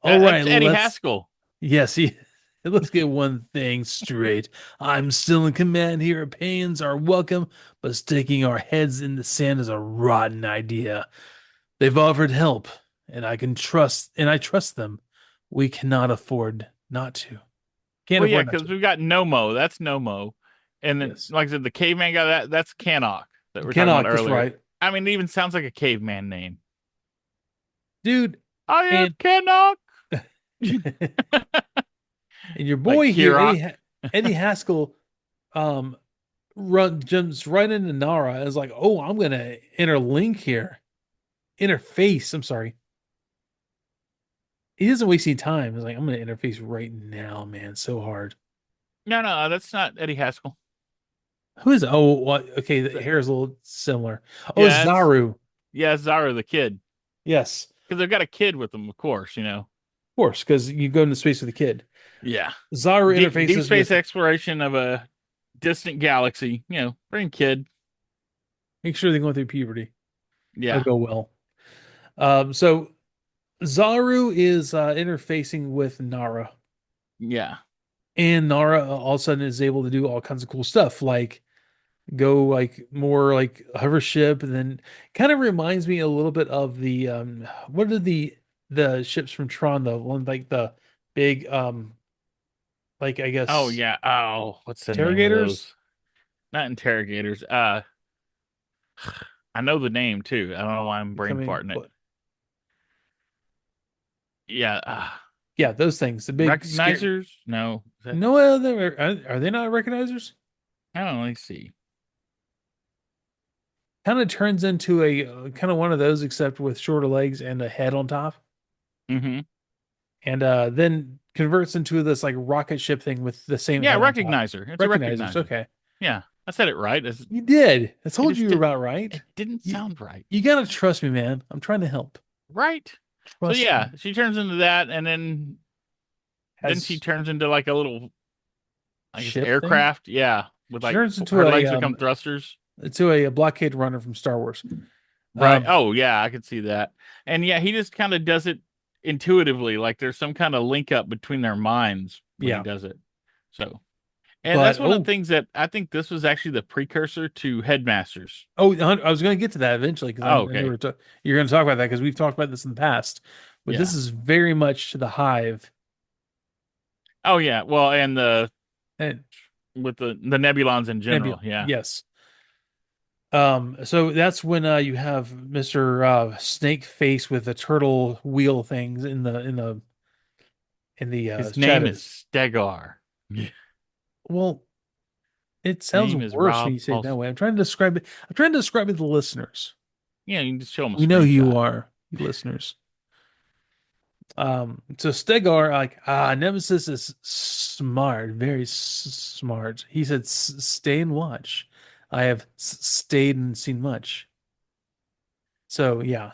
Speaker 1: All right,
Speaker 2: That's Eddie
Speaker 1: let's
Speaker 2: Haskell.
Speaker 1: yes, he, let's get one thing straight. I'm still in command here. Opinions are welcome, but sticking our heads in the sand is a rotten idea. They've offered help, and I trust them. We cannot afford not to. Can't
Speaker 2: Well, yeah,
Speaker 1: afford not
Speaker 2: because
Speaker 1: to.
Speaker 2: we've got Nomo. That's Nomo. And then,
Speaker 1: Yes.
Speaker 2: like I said, the caveman guy, that's Canuck that we were talking about
Speaker 1: Cannot, that's
Speaker 2: earlier.
Speaker 1: right.
Speaker 2: I mean, it even sounds like a caveman name.
Speaker 1: Dude,
Speaker 2: I am
Speaker 1: and
Speaker 2: Canuck.
Speaker 1: and your
Speaker 2: Like
Speaker 1: boy here,
Speaker 2: Kirok.
Speaker 1: Eddie Haskell, um, jumps right into Nara and is like, "Oh, I'm gonna interlink here, interface." I'm sorry, he doesn't waste any time. He's like, "I'm gonna interface right now, man." So hard.
Speaker 2: No, no, that's not Eddie Haskell.
Speaker 1: Who is? Oh, what? Okay, the hair is a little similar. Oh, it's
Speaker 2: Yeah, it's
Speaker 1: Zaru.
Speaker 2: yeah, it's Zara the kid.
Speaker 1: Yes,
Speaker 2: Because they've got a kid with them, of course.
Speaker 1: of course, because you go into space with a kid.
Speaker 2: Yeah.
Speaker 1: Zaru
Speaker 2: Deep
Speaker 1: interfaces
Speaker 2: space
Speaker 1: with.
Speaker 2: exploration of a distant galaxy. Bring kid.
Speaker 1: Make sure they're going through puberty. That'll
Speaker 2: Yeah.
Speaker 1: go well. So Zaru is interfacing with Nara,
Speaker 2: Yeah.
Speaker 1: and Nara all of a sudden is able to do all kinds of cool stuff, like go like more like hover ship, and then kind of reminds me a little bit of the what are the ships from Tron, the one like the big like I
Speaker 2: Oh,
Speaker 1: guess
Speaker 2: yeah. Oh, what's the name of
Speaker 1: interrogators
Speaker 2: those? Not interrogators. I know the name too. I don't know why I'm brain
Speaker 1: becoming
Speaker 2: farting it.
Speaker 1: what?
Speaker 2: Yeah.
Speaker 1: Yeah, those things, the big scary.
Speaker 2: Recognizers? No. Is that,
Speaker 1: No, are they not recognizers?
Speaker 2: I don't know. Let's see.
Speaker 1: Kind of turns into a kind of one of those, except with shorter legs and a head on top,
Speaker 2: Mm-hmm.
Speaker 1: and then converts into this like rocket ship thing with the same
Speaker 2: Yeah,
Speaker 1: head on top.
Speaker 2: recognizer. It's a
Speaker 1: Recognizers,
Speaker 2: recognizer.
Speaker 1: okay.
Speaker 2: Yeah, I said it right.
Speaker 1: You did. I
Speaker 2: It
Speaker 1: told
Speaker 2: just
Speaker 1: you you were
Speaker 2: did.
Speaker 1: about right.
Speaker 2: It didn't
Speaker 1: You,
Speaker 2: sound right.
Speaker 1: you gotta trust me, man. I'm trying to help.
Speaker 2: Right. So
Speaker 1: Trust
Speaker 2: yeah,
Speaker 1: me.
Speaker 2: she turns into that, and then she
Speaker 1: Has
Speaker 2: turns into like a little, I guess,
Speaker 1: ship thing.
Speaker 2: aircraft. Yeah, with
Speaker 1: She
Speaker 2: like
Speaker 1: turns
Speaker 2: her
Speaker 1: into
Speaker 2: legs become thrusters.
Speaker 1: a blockade runner from Star Wars.
Speaker 2: Right.
Speaker 1: Um,
Speaker 2: Oh yeah, I could see that. And yeah, he just kind of does it intuitively, like there's some kind of link up between their minds when he
Speaker 1: yeah.
Speaker 2: does it. So, and
Speaker 1: But
Speaker 2: that's one of the things that I think this was actually the precursor to Headmasters.
Speaker 1: I was going to get to that eventually because
Speaker 2: Oh,
Speaker 1: I knew
Speaker 2: okay.
Speaker 1: you're going to talk about that because we've talked about this in the past. But this
Speaker 2: Yeah.
Speaker 1: is very much to the hive.
Speaker 2: Oh yeah. Well, and the
Speaker 1: And
Speaker 2: with the Nebulons in
Speaker 1: Nebula.
Speaker 2: general. Yeah.
Speaker 1: Yes. So that's when you have Mr. Snake Face with the turtle wheel things in the
Speaker 2: His name is
Speaker 1: shadows.
Speaker 2: Stegar. His
Speaker 1: Well, it sounds
Speaker 2: name is
Speaker 1: worse when
Speaker 2: Rob
Speaker 1: you say it that
Speaker 2: Paulson.
Speaker 1: way. I'm trying to describe it. I'm trying to describe it to the listeners.
Speaker 2: Yeah, you can just show him a
Speaker 1: We know who you
Speaker 2: screenshot.
Speaker 1: are, you listeners. So Stegar, like, Nemesis is smart, very smart. He said, "Stay and watch." I have stayed and seen much. So yeah,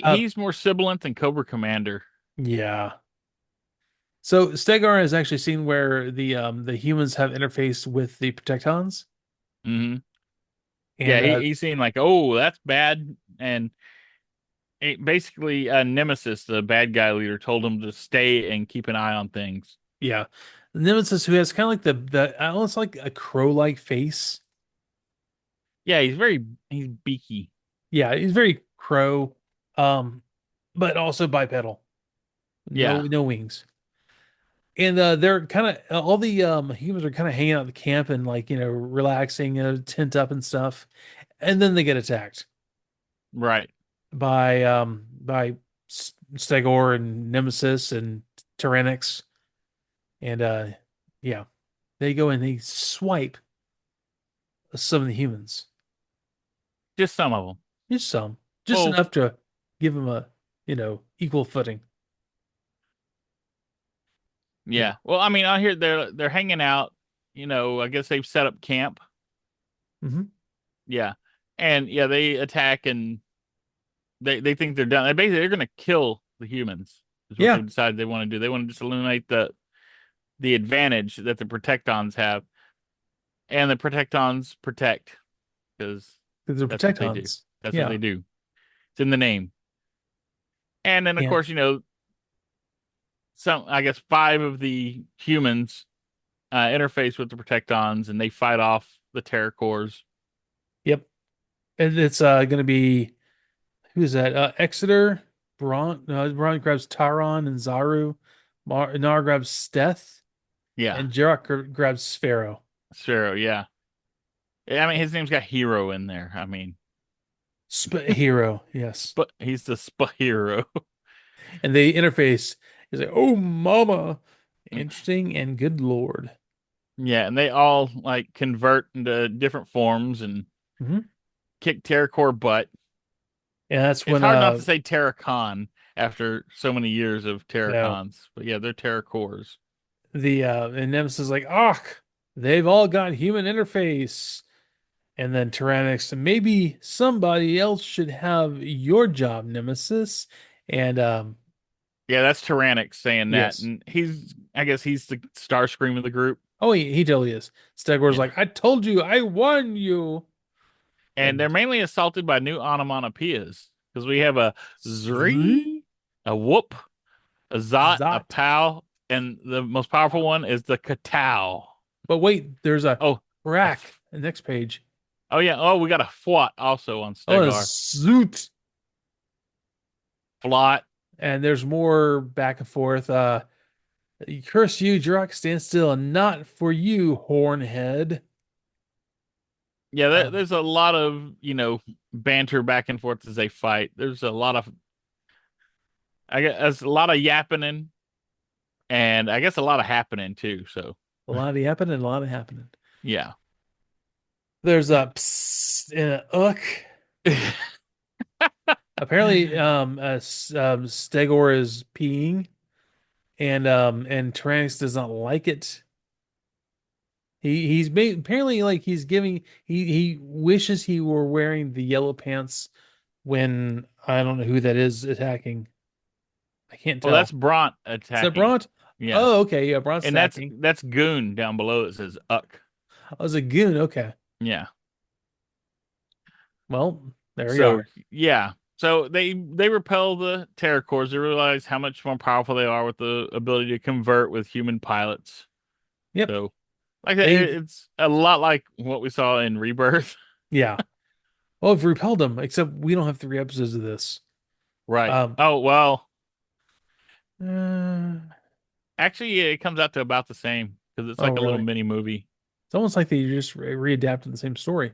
Speaker 1: uh,
Speaker 2: He's more sibilant than Cobra Commander.
Speaker 1: yeah. So Stegar has actually seen where the humans have interfaced with the Protectons,
Speaker 2: Hmm. Yeah,
Speaker 1: and
Speaker 2: he's seen like, oh, that's bad, and basically, Nemesis, the bad guy leader, told him to stay and keep an eye on things.
Speaker 1: yeah, Nemesis, who has kind of like the almost like a crow-like face.
Speaker 2: Yeah, he's beaky.
Speaker 1: Yeah, he's very crow, um, but also bipedal.
Speaker 2: Yeah,
Speaker 1: No wings. And they're kind of all the humans are kind of hanging out at the camp and like relaxing, tent up and stuff, and then they get attacked
Speaker 2: right.
Speaker 1: by Stegor and Nemesis and Tyrannix, and yeah, they go and they swipe some of the humans,
Speaker 2: Just some of them.
Speaker 1: just some, just
Speaker 2: Well,
Speaker 1: enough to give them a equal footing. Yeah.
Speaker 2: yeah. Well, I mean, I hear they're hanging out. I guess they've set up camp.
Speaker 1: Hmm.
Speaker 2: Yeah, and yeah, they attack and they think they're done. Basically, they're gonna kill the humans. Is what
Speaker 1: Yeah,
Speaker 2: they've decided they want to do. They want to just eliminate the advantage that the Protectons have, and the Protectons protect because
Speaker 1: they're
Speaker 2: that's what they do.
Speaker 1: protectons.
Speaker 2: That's what
Speaker 1: Yeah,
Speaker 2: they do. It's in the name. And then of
Speaker 1: and
Speaker 2: course, some I guess five of the humans interface with the Protectons, and they fight off the Terror Cores.
Speaker 1: yep, and it's going to be who's that? Exeter, Braun grabs Taron and Zaru, Nar grabs Steth,
Speaker 2: Yeah,
Speaker 1: and Jarok grabs Sphero.
Speaker 2: Sparrow. Yeah, I mean his name's got hero in there. I mean,
Speaker 1: Hero, yes.
Speaker 2: but he's the hero.
Speaker 1: And they interface. He's like, "Oh, mama, interesting and good lord."
Speaker 2: Yeah, and they all like convert into different forms and
Speaker 1: Hmm.
Speaker 2: kick Terror Core butt.
Speaker 1: And that's
Speaker 2: It's
Speaker 1: when
Speaker 2: hard not to say Terracon after so many years of
Speaker 1: no
Speaker 2: Terracons, but yeah, they're Terror Cores.
Speaker 1: the and Nemesis is like, "Ah, they've all got human interface." And then Tyrannix, maybe somebody else should have your job, Nemesis. And
Speaker 2: Yeah, that's Tyrannix saying that,
Speaker 1: yes.
Speaker 2: and I guess he's the Starscream of the group.
Speaker 1: Oh, he totally is. Stegor's
Speaker 2: Yeah,
Speaker 1: like, I told you, I warned you.
Speaker 2: and they're
Speaker 1: And
Speaker 2: mainly assaulted by new onomatopoeias because we have a zree, a whoop, a zot, a
Speaker 1: Zot.
Speaker 2: pow, and the most powerful one is the katow.
Speaker 1: But wait, there's a
Speaker 2: Oh, a
Speaker 1: crack.
Speaker 2: f-
Speaker 1: The next page.
Speaker 2: oh yeah. Oh, we got a fwat also on
Speaker 1: Oh, a
Speaker 2: Stegar.
Speaker 1: zoot.
Speaker 2: Flot.
Speaker 1: And there's more back and forth. Curse you, Jurok, stand still, and not for you, Hornhead.
Speaker 2: Yeah,
Speaker 1: Um,
Speaker 2: there's a lot of, banter back and forth as they fight. There's a lot of, I guess, there's a lot of yapping and I guess a lot of happening too. So,
Speaker 1: a lot of happening, a lot of happening.
Speaker 2: yeah.
Speaker 1: There's a psst and a uk. Apparently, Stegor is peeing, and Tyrannus does not like it. He's made apparently like he's giving he wishes he were wearing the yellow pants when I don't know who that is attacking. I can't
Speaker 2: Oh, that's
Speaker 1: tell.
Speaker 2: Bront
Speaker 1: Is that
Speaker 2: attacking.
Speaker 1: Bront?
Speaker 2: Yeah.
Speaker 1: Oh, okay, yeah, Bront's
Speaker 2: And that's
Speaker 1: attacking.
Speaker 2: that's Goon down below that says Uck.
Speaker 1: I was a goon. Okay,
Speaker 2: Yeah.
Speaker 1: well, there we
Speaker 2: So,
Speaker 1: are.
Speaker 2: yeah. So they repel the Terror Cores. They realize how much more powerful they are with the ability to convert with human pilots.
Speaker 1: Yep,
Speaker 2: So, like that,
Speaker 1: they've
Speaker 2: it's a lot like what we saw in Rebirth.
Speaker 1: yeah. Oh, we've repelled them. Except we don't have 3 episodes of this.
Speaker 2: Right.
Speaker 1: Um,
Speaker 2: Oh, well,
Speaker 1: uh,
Speaker 2: actually, yeah, it comes out to about the same because it's
Speaker 1: oh,
Speaker 2: like a little
Speaker 1: really?
Speaker 2: mini movie.
Speaker 1: It's almost like they just readapted the same story.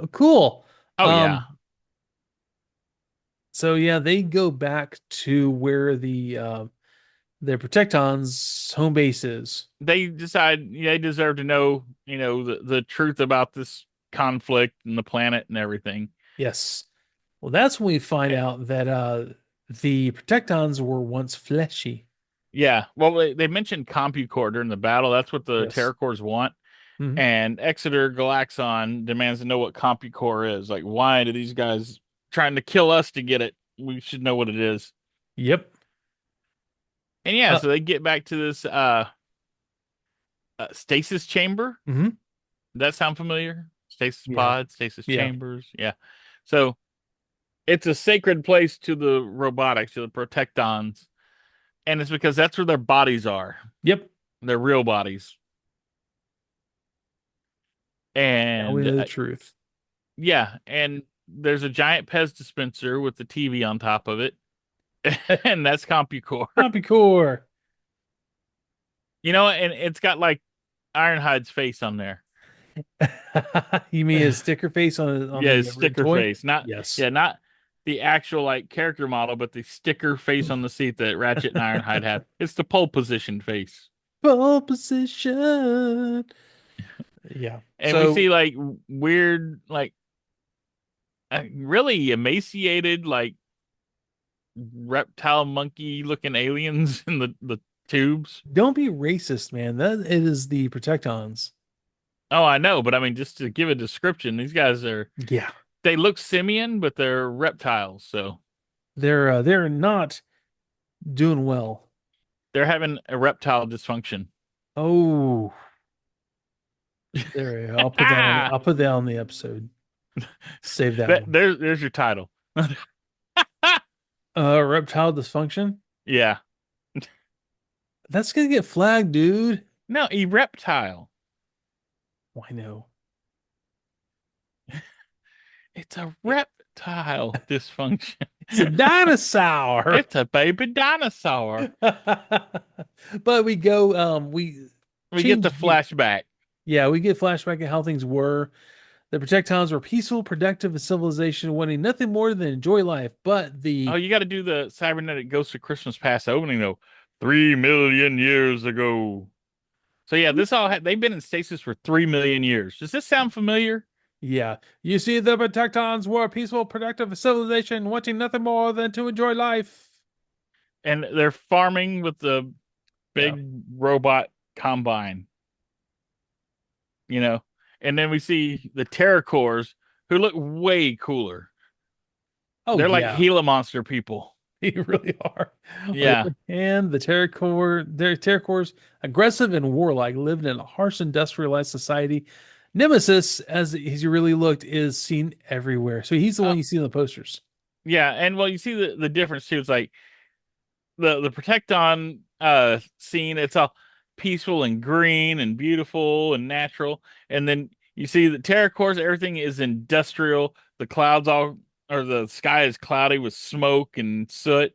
Speaker 1: Oh, cool.
Speaker 2: Oh, yeah.
Speaker 1: So yeah, they go back to where the Protectons' home base is.
Speaker 2: They decide they deserve to know, the truth about this conflict and the planet and everything.
Speaker 1: Yes. Well, that's when we find
Speaker 2: Eh,
Speaker 1: out that the Protectons were once fleshy.
Speaker 2: Yeah. Well, they mentioned CompuCore during the battle. That's what the
Speaker 1: Yes.
Speaker 2: Terror Cores want.
Speaker 1: Hmm.
Speaker 2: And Exeter Galaxon demands to know what CompuCore is. Like, why do these guys trying to kill us to get it? We should know what it is.
Speaker 1: Yep.
Speaker 2: And yeah,
Speaker 1: Uh,
Speaker 2: so they get back to this stasis chamber.
Speaker 1: hmm.
Speaker 2: Does that sound familiar? Stasis
Speaker 1: Yeah.
Speaker 2: pod, stasis
Speaker 1: Yeah.
Speaker 2: chambers. Yeah. So it's a sacred place to the robotics, to the protectons. And it's because that's where their bodies are,
Speaker 1: Yep.
Speaker 2: their real bodies.
Speaker 1: Now we
Speaker 2: And
Speaker 1: know the truth.
Speaker 2: yeah, and there's a giant Pez dispenser with the TV on top of it. And that's CompuCore.
Speaker 1: Compucore.
Speaker 2: And it's got like Ironhide's face on there.
Speaker 1: You mean his sticker face on
Speaker 2: Yeah,
Speaker 1: the
Speaker 2: his
Speaker 1: red
Speaker 2: sticker
Speaker 1: toy?
Speaker 2: face. Not
Speaker 1: Yes.
Speaker 2: yeah, not the actual like character model, but the sticker face on the seat that Ratchet and Ironhide have. It's the pole position face.
Speaker 1: Pole position. Yeah.
Speaker 2: And we
Speaker 1: So
Speaker 2: see like weird, like really emaciated, like reptile monkey looking aliens in the tubes.
Speaker 1: don't be racist, man. That it is the Protectons.
Speaker 2: Oh, I know, but I mean, just to give a description, these guys
Speaker 1: Yeah.
Speaker 2: they look simian, but they're reptiles. So
Speaker 1: They're not. Doing well.
Speaker 2: They're having erectile dysfunction.
Speaker 1: Oh, there we go. I'll put that on.
Speaker 2: Ah,
Speaker 1: I'll put that on the episode. Save that
Speaker 2: that
Speaker 1: one.
Speaker 2: there's your title.
Speaker 1: Reptile dysfunction.
Speaker 2: Yeah.
Speaker 1: That's gonna get flagged, dude.
Speaker 2: No, ereptile.
Speaker 1: Why no?
Speaker 2: It's a reptile dysfunction.
Speaker 1: It's a dinosaur.
Speaker 2: It's a baby dinosaur.
Speaker 1: But we go. We
Speaker 2: We get the
Speaker 1: change gear.
Speaker 2: flashback.
Speaker 1: Yeah, we get flashback of how things were. The Protectons were peaceful, productive, and civilization, wanting nothing more than enjoy life. But
Speaker 2: Oh,
Speaker 1: the
Speaker 2: you got to do the cybernetic Ghost of Christmas Past opening though. 3 million years ago. So yeah, they've been in stasis for 3 million years. Does this sound familiar?
Speaker 1: yeah, you see, the Protectons were peaceful, productive civilization, wanting nothing more than to enjoy life.
Speaker 2: And they're farming with the
Speaker 1: Yeah.
Speaker 2: big robot combine, you know. And then we see the Terracores who look way cooler.
Speaker 1: Oh
Speaker 2: They're like
Speaker 1: yeah,
Speaker 2: Gila monster people.
Speaker 1: they really are. On the
Speaker 2: Yeah.
Speaker 1: other hand, their Terracores, aggressive and warlike, lived in a harsh industrialized society. Nemesis, as he really looked, is seen everywhere. So he's the
Speaker 2: Uh,
Speaker 1: one you see in the posters.
Speaker 2: yeah, and well, you see the difference too. It's like the Protecton scene, it's all peaceful and green and beautiful and natural. And then you see the Terracores, everything is industrial. The clouds all or the sky is cloudy with smoke and soot.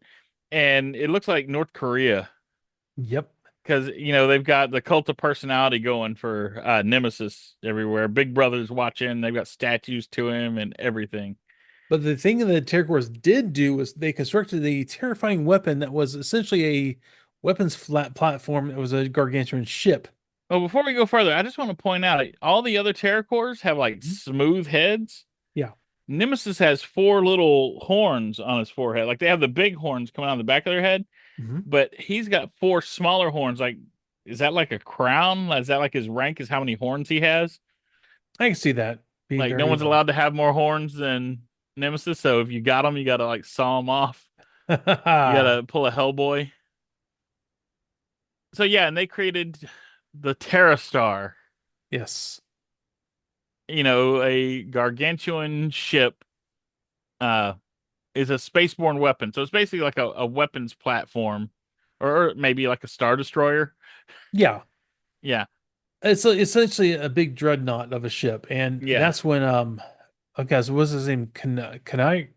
Speaker 2: And it looks like North Korea
Speaker 1: Yep.
Speaker 2: because they've got the cult of personality going for Nemesis everywhere. Big Brother's watching, they've got statues to him and everything.
Speaker 1: But the thing that Terracores did do was they constructed a terrifying weapon that was essentially a weapons flat platform. It was a gargantuan ship.
Speaker 2: Well, before we go further, I just want to point out all the other Terracores have like
Speaker 1: Mhm.
Speaker 2: smooth heads.
Speaker 1: Yeah.
Speaker 2: Nemesis has four little horns on his forehead. Like they have the big horns coming out of the back of their head,
Speaker 1: Mhm.
Speaker 2: but he's got four smaller horns. Like, is that like a crown? Is that like his rank is how many horns he has?
Speaker 1: I can see that being
Speaker 2: Like no
Speaker 1: very
Speaker 2: one's allowed to have more horns than Nemesis. So if you got them, you got to like saw them off. You got to pull a Hellboy. So yeah, and they created the Terra Star,
Speaker 1: yes.
Speaker 2: a gargantuan ship, uh, is a spaceborne weapon. So it's basically like a weapons platform, or maybe like a star destroyer.
Speaker 1: Yeah.
Speaker 2: Yeah,
Speaker 1: Essentially a big dreadnought of a ship, and
Speaker 2: yeah,
Speaker 1: that's when okay, so what's his name? Kanai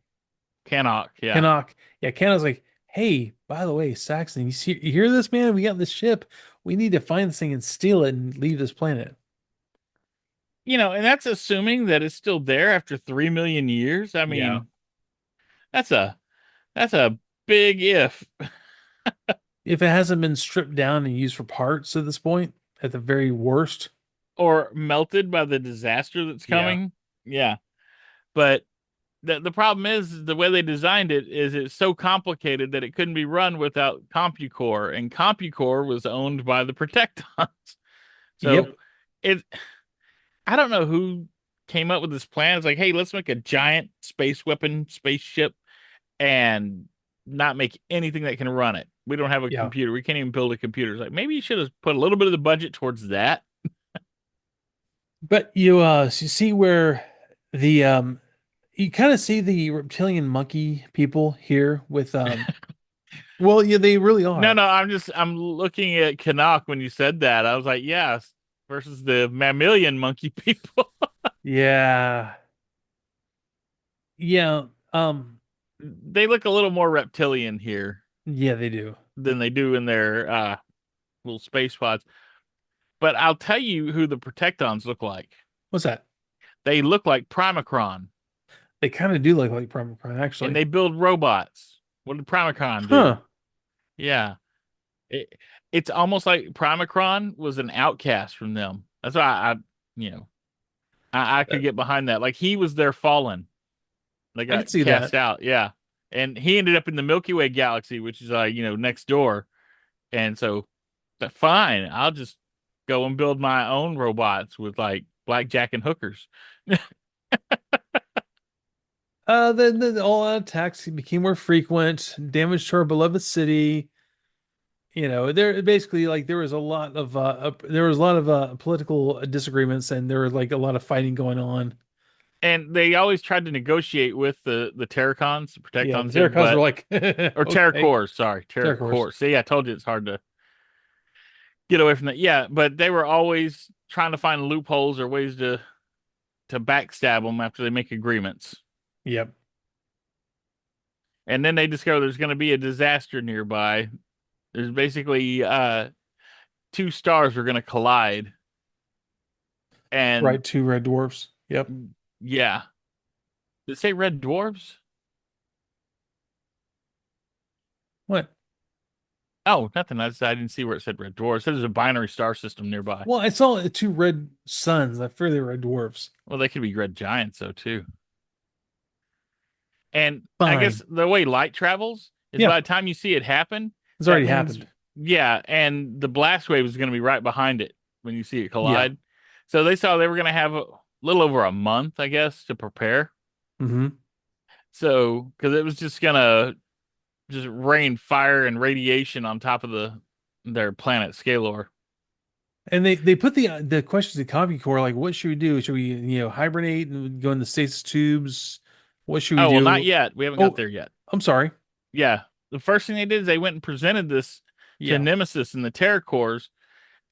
Speaker 2: Canuck. Yeah,
Speaker 1: Canuck. Yeah, Canuck's like, hey, by the way, Saxon, you hear this, man? We got this ship. We need to find this thing and steal it and leave this planet.
Speaker 2: and that's assuming that it's still there after 3 million years. I
Speaker 1: Yeah.
Speaker 2: mean, that's a that's a big if,
Speaker 1: If it hasn't been stripped down and used for parts at this point, at the very worst.
Speaker 2: or melted by the disaster that's
Speaker 1: Yeah.
Speaker 2: coming. Yeah, but the problem is the way they designed it is it's so complicated that it couldn't be run without CompuCore, and CompuCore was owned by the Protectons. So
Speaker 1: Yep.
Speaker 2: it I don't know who came up with this plan. It's like, hey, let's make a giant space weapon spaceship and not make anything that can run it. We don't have a
Speaker 1: Yeah.
Speaker 2: computer. We can't even build a computer. It's like maybe you should have put a little bit of the budget towards that.
Speaker 1: But you see where the you kind of see the reptilian monkey people here with well, yeah, they really
Speaker 2: No,
Speaker 1: are.
Speaker 2: no, I'm looking at Canuck when you said that. I was like, yes, versus the mammalian monkey people.
Speaker 1: Yeah. Yeah.
Speaker 2: They look a little more reptilian here
Speaker 1: Yeah, they do.
Speaker 2: than they do in their little space pods. But I'll tell you who the Protectons look like.
Speaker 1: What's that?
Speaker 2: They look like Primacron,
Speaker 1: They kind of do look like Prime
Speaker 2: and
Speaker 1: actually.
Speaker 2: they build robots. What did Primacron do?
Speaker 1: Huh.
Speaker 2: Yeah, it, it's almost like Primacron was an outcast from them. That's why you know, I
Speaker 1: Uh,
Speaker 2: could get behind that. Like he was their fallen. They
Speaker 1: I can
Speaker 2: got
Speaker 1: see
Speaker 2: cast
Speaker 1: that.
Speaker 2: out. Yeah, and he ended up in the Milky Way galaxy, which is next door. And so, but fine, I'll just go and build my own robots with like blackjack and hookers.
Speaker 1: Then all out attacks became more frequent, damage to our beloved city. There basically like there was a lot of political disagreements, and there was like a lot of fighting going on.
Speaker 2: And they always tried to negotiate with the Terracons, the
Speaker 1: Yeah, the
Speaker 2: Protectons here,
Speaker 1: Terracons were
Speaker 2: but
Speaker 1: like,
Speaker 2: or
Speaker 1: okay,
Speaker 2: Terracors, sorry,
Speaker 1: Terracors.
Speaker 2: Terracors. See, I told you it's hard to get away from that. Yeah, but they were always trying to find loopholes or ways to backstab them after they make agreements.
Speaker 1: Yep.
Speaker 2: And then they discover there's going to be a disaster nearby. There's basically two stars are going to collide, and
Speaker 1: Right, two red dwarfs. Yep.
Speaker 2: yeah, did it say red dwarves?
Speaker 1: What?
Speaker 2: Oh, nothing. I didn't see where it said red dwarves. It said there's a binary star system nearby.
Speaker 1: Well, I saw two red suns. I fear they were red dwarfs.
Speaker 2: Well, they could be red giants though too. And I guess
Speaker 1: Fine.
Speaker 2: the way light travels is
Speaker 1: Yeah,
Speaker 2: by the time you see it happen,
Speaker 1: it's
Speaker 2: that
Speaker 1: already
Speaker 2: means,
Speaker 1: happened.
Speaker 2: yeah, and the blast wave is going to be right behind it when you see it
Speaker 1: Yeah.
Speaker 2: collide. So they saw they were going to have a little over a month, I guess, to prepare.
Speaker 1: Hmm.
Speaker 2: So, because it was just going to just rain fire and radiation on top of their planet Scalor.
Speaker 1: And they put the questions to Common Core like, what should we do? Should we hibernate and go in the stasis tubes? What should we
Speaker 2: Oh, well, not
Speaker 1: do?
Speaker 2: yet. We haven't got
Speaker 1: Oh,
Speaker 2: there yet.
Speaker 1: I'm sorry.
Speaker 2: Yeah. The first thing they did is they went and presented this to
Speaker 1: Yeah,
Speaker 2: Nemesis and the Terracores.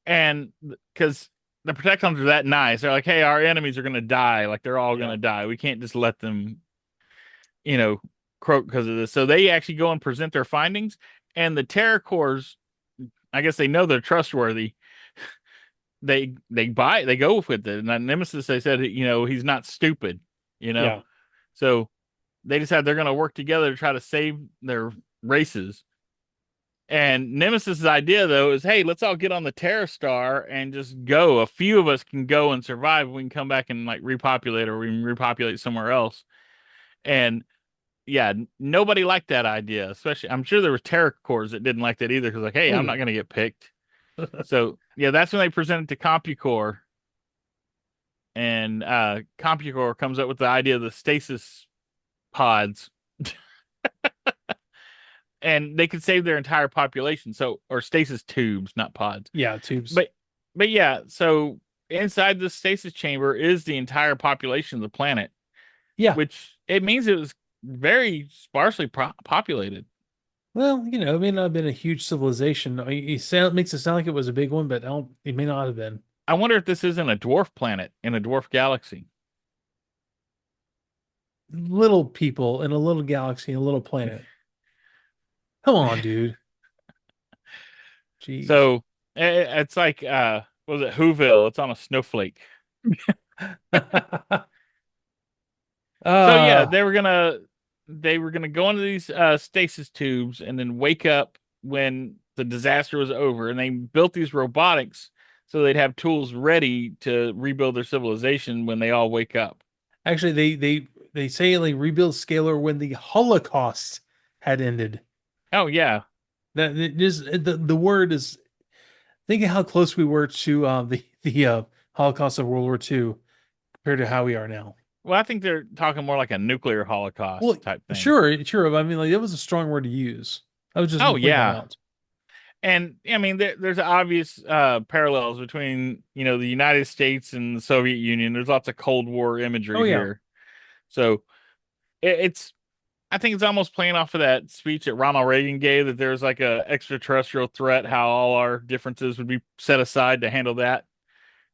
Speaker 2: And because the Protectons are that nice, they're like, hey, our enemies are going to die. Like, they're all going
Speaker 1: yeah,
Speaker 2: to die. We can't just let them, you know, croak because of this. So they actually go and present their findings. And the Terracores, I guess they know they're trustworthy. They go with it. And Nemesis, they said, he's not stupid, you know?
Speaker 1: yeah.
Speaker 2: So they decide they're going to work together to try to save their races. And Nemesis's idea, though, is hey, let's all get on the Terra Star and just go. A few of us can go and survive. We can come back and like repopulate, or we can repopulate somewhere else. And yeah, nobody liked that idea. Especially, I'm sure there were Terra cores that didn't like that either. Because like, hey,
Speaker 1: Oh
Speaker 2: I'm not
Speaker 1: yeah.
Speaker 2: going to get picked. So yeah, that's when they presented to CompuCore, and CompuCore comes up with the idea of the stasis pods, and they could save their entire population. So, or stasis tubes, not pods.
Speaker 1: Yeah, tubes.
Speaker 2: But yeah, so inside the stasis chamber is the entire population of the planet,
Speaker 1: Yeah.
Speaker 2: which it means it was very sparsely populated.
Speaker 1: Well, it may not have been a huge civilization. Makes it sound like it was a big one, but I don't, it may not have been.
Speaker 2: I wonder if this isn't a dwarf planet in a dwarf galaxy.
Speaker 1: Little people in a little galaxy, a little planet. Come on, dude. Jeez.
Speaker 2: So it's like was it Whoville? It's on a snowflake. So yeah,
Speaker 1: uh
Speaker 2: they were gonna go into these stasis tubes and then wake up when the disaster was over, and they built these robotics so they'd have tools ready to rebuild their civilization when they all wake up.
Speaker 1: Actually, they say they rebuilt Scalar when the Holocaust had ended.
Speaker 2: Oh yeah.
Speaker 1: That it is the word is. Think of how close we were to the Holocaust of World War II compared to how we are now.
Speaker 2: Well, I think they're talking more like a nuclear
Speaker 1: Well,
Speaker 2: holocaust type thing.
Speaker 1: sure. I mean, like that was a strong word to use. I was just
Speaker 2: Oh
Speaker 1: pointing that
Speaker 2: yeah.
Speaker 1: out.
Speaker 2: And I mean, there's obvious parallels between the United States and the Soviet Union. There's lots of Cold War
Speaker 1: Oh
Speaker 2: imagery
Speaker 1: yeah,
Speaker 2: here, so it's I think it's almost playing off of that speech that Ronald Reagan gave that there's like a extraterrestrial threat, how all our differences would be set aside to handle that,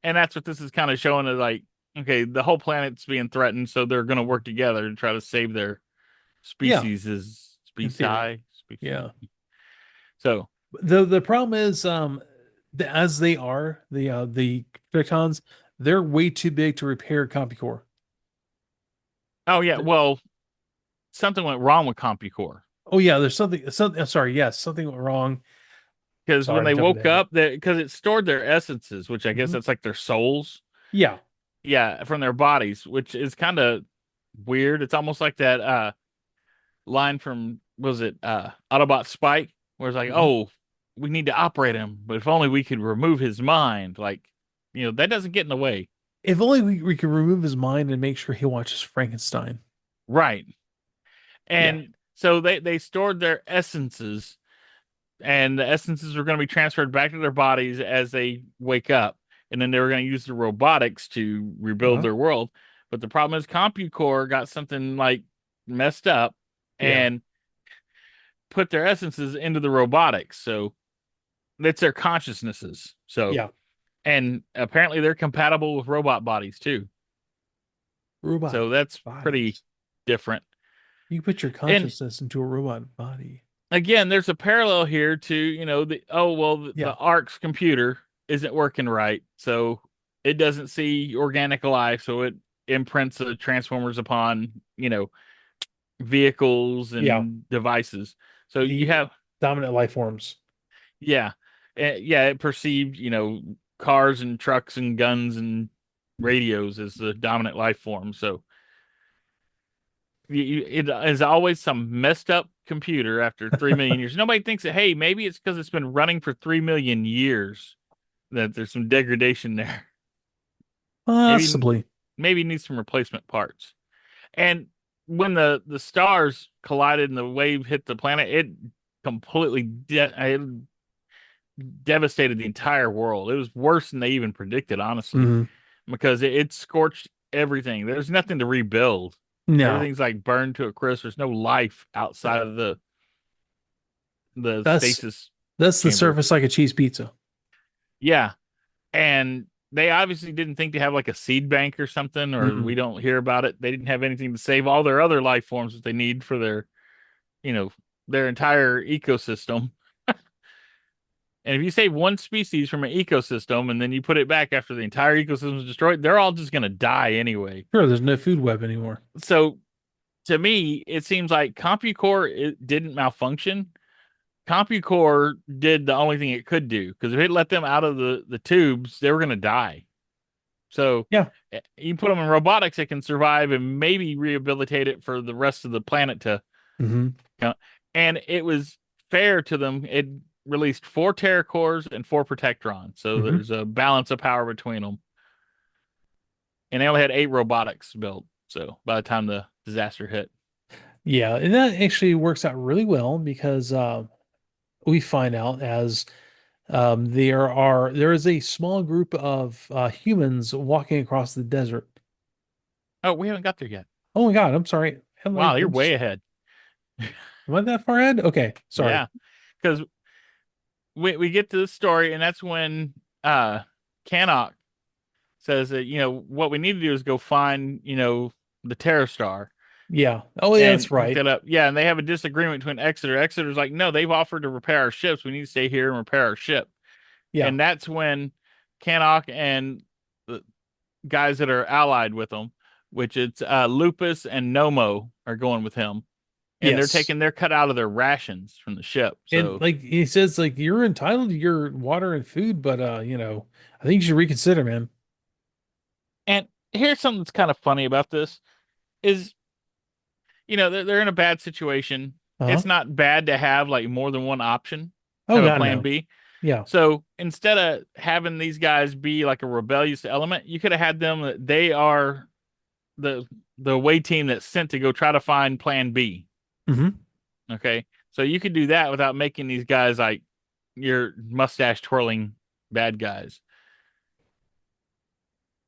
Speaker 2: and that's what this is kind of showing. It like, okay, the whole planet's being threatened, so they're going to work together to try to save their
Speaker 1: yeah.
Speaker 2: species is
Speaker 1: In theory,
Speaker 2: species.
Speaker 1: yeah.
Speaker 2: So,
Speaker 1: The problem is, as they are the Kryptons, they're way too big to repair CompuCore.
Speaker 2: oh yeah, well, something went wrong with CompuCore.
Speaker 1: Oh yeah, there's something. I'm sorry. Yes, something went wrong.
Speaker 2: Because when
Speaker 1: Sorry,
Speaker 2: they
Speaker 1: jumping
Speaker 2: woke
Speaker 1: ahead.
Speaker 2: up, because it stored their essences, which I guess
Speaker 1: Hmm.
Speaker 2: that's like their souls,
Speaker 1: Yeah.
Speaker 2: yeah, from their bodies, which is kind of weird. It's almost like that line from was it Autobot Spike, where it's like,
Speaker 1: Hmm.
Speaker 2: oh, we need to operate him, but if only we could remove his mind. Like, that doesn't get in the way.
Speaker 1: If only we could remove his mind and make sure he watches Frankenstein.
Speaker 2: Right.
Speaker 1: Yeah.
Speaker 2: And so they stored their essences, and the essences were going to be transferred back to their bodies as they wake up. And then they were going to use the robotics to rebuild
Speaker 1: Uh-huh.
Speaker 2: their world. But the problem is CompuCore got something like messed up
Speaker 1: Yeah.
Speaker 2: and put their essences into the robotics. So it's their consciousnesses. So,
Speaker 1: Yeah.
Speaker 2: and apparently they're compatible with robot bodies too.
Speaker 1: Robot
Speaker 2: So that's pretty
Speaker 1: bodies.
Speaker 2: different.
Speaker 1: You put your
Speaker 2: And
Speaker 1: consciousness into a robot body.
Speaker 2: again, there's a parallel here to, the oh well, the
Speaker 1: Yeah.
Speaker 2: Ark's computer isn't working right, so it doesn't see organic life, so it imprints the transformers upon, vehicles
Speaker 1: Yeah.
Speaker 2: and devices. So you
Speaker 1: The
Speaker 2: have,
Speaker 1: dominant life forms.
Speaker 2: yeah, yeah, it perceived, cars and trucks and guns and radios as the dominant life form. So it is always some messed up computer after 3 million years. Nobody thinks that, hey, maybe it's because it's been running for 3 million years that there's some degradation there. Maybe
Speaker 1: Possibly.
Speaker 2: maybe it needs some replacement parts. And when the stars collided and the wave hit the planet, it completely it devastated the entire world. It was worse than they even predicted, honestly,
Speaker 1: Hmm.
Speaker 2: because it scorched everything. There's nothing to rebuild.
Speaker 1: No.
Speaker 2: Everything's like burned to a crisp. There's no life outside of the
Speaker 1: That's
Speaker 2: stasis
Speaker 1: that's the
Speaker 2: chamber.
Speaker 1: surface like a cheese pizza.
Speaker 2: Yeah. And they obviously didn't think to have like a seed bank or something, or we
Speaker 1: Mm-mm.
Speaker 2: don't hear about it. They didn't have anything to save all their other life forms that they need for you know, their entire ecosystem. And if you save one species from an ecosystem and then you put it back after the entire ecosystem is destroyed, they're all just going to die anyway.
Speaker 1: Sure, there's no food web anymore.
Speaker 2: So to me, it seems like CompuCore it didn't malfunction. CompuCore did the only thing it could do because if it let them out of the tubes, they were going to die. So
Speaker 1: Yeah.
Speaker 2: you put them in robotics, it can survive and maybe rehabilitate it for the rest of the planet to,
Speaker 1: Hmm.
Speaker 2: you know, and it was fair to them. It released 4 TerraCores and 4 Protectrons. So
Speaker 1: Hmm.
Speaker 2: there's a balance of power between them. And they only had 8 robotics built. So by the time the disaster hit.
Speaker 1: Yeah, and that actually works out really well because we find out as there is a small group of humans walking across the desert.
Speaker 2: Oh, we haven't got there yet.
Speaker 1: Oh my God, I'm sorry.
Speaker 2: Wow, you're way ahead.
Speaker 1: Am I that far ahead? Okay, sorry.
Speaker 2: Yeah. Because we get to this story, and that's when Canock says that, what we need to do is go find, the Terra Star
Speaker 1: Yeah. Oh yeah,
Speaker 2: and
Speaker 1: that's
Speaker 2: hook
Speaker 1: right.
Speaker 2: that up. Yeah, and they have a disagreement between Exeter. Exeter's like, no, they've offered to repair our ships. We need to stay here and repair our ship.
Speaker 1: Yeah.
Speaker 2: And that's when Canock and the guys that are allied with them, which it's Lupus and Nomo, are going with him. And they're
Speaker 1: Yes.
Speaker 2: taking their cut out of their rations from the ship.
Speaker 1: And
Speaker 2: So,
Speaker 1: like he says, like you're entitled to your water and food, but I think you should reconsider, man.
Speaker 2: and here's something that's kind of funny about this is, they're in a bad situation.
Speaker 1: Uh-huh.
Speaker 2: It's not bad to have like more than one option,
Speaker 1: Oh
Speaker 2: have a
Speaker 1: God,
Speaker 2: plan
Speaker 1: no.
Speaker 2: B.
Speaker 1: Yeah.
Speaker 2: So instead of having these guys be like a rebellious element, you could have had them that they are the the away team that's sent to go try to find plan B.
Speaker 1: Hmm.
Speaker 2: Okay. So you could do that without making these guys like your mustache twirling bad guys.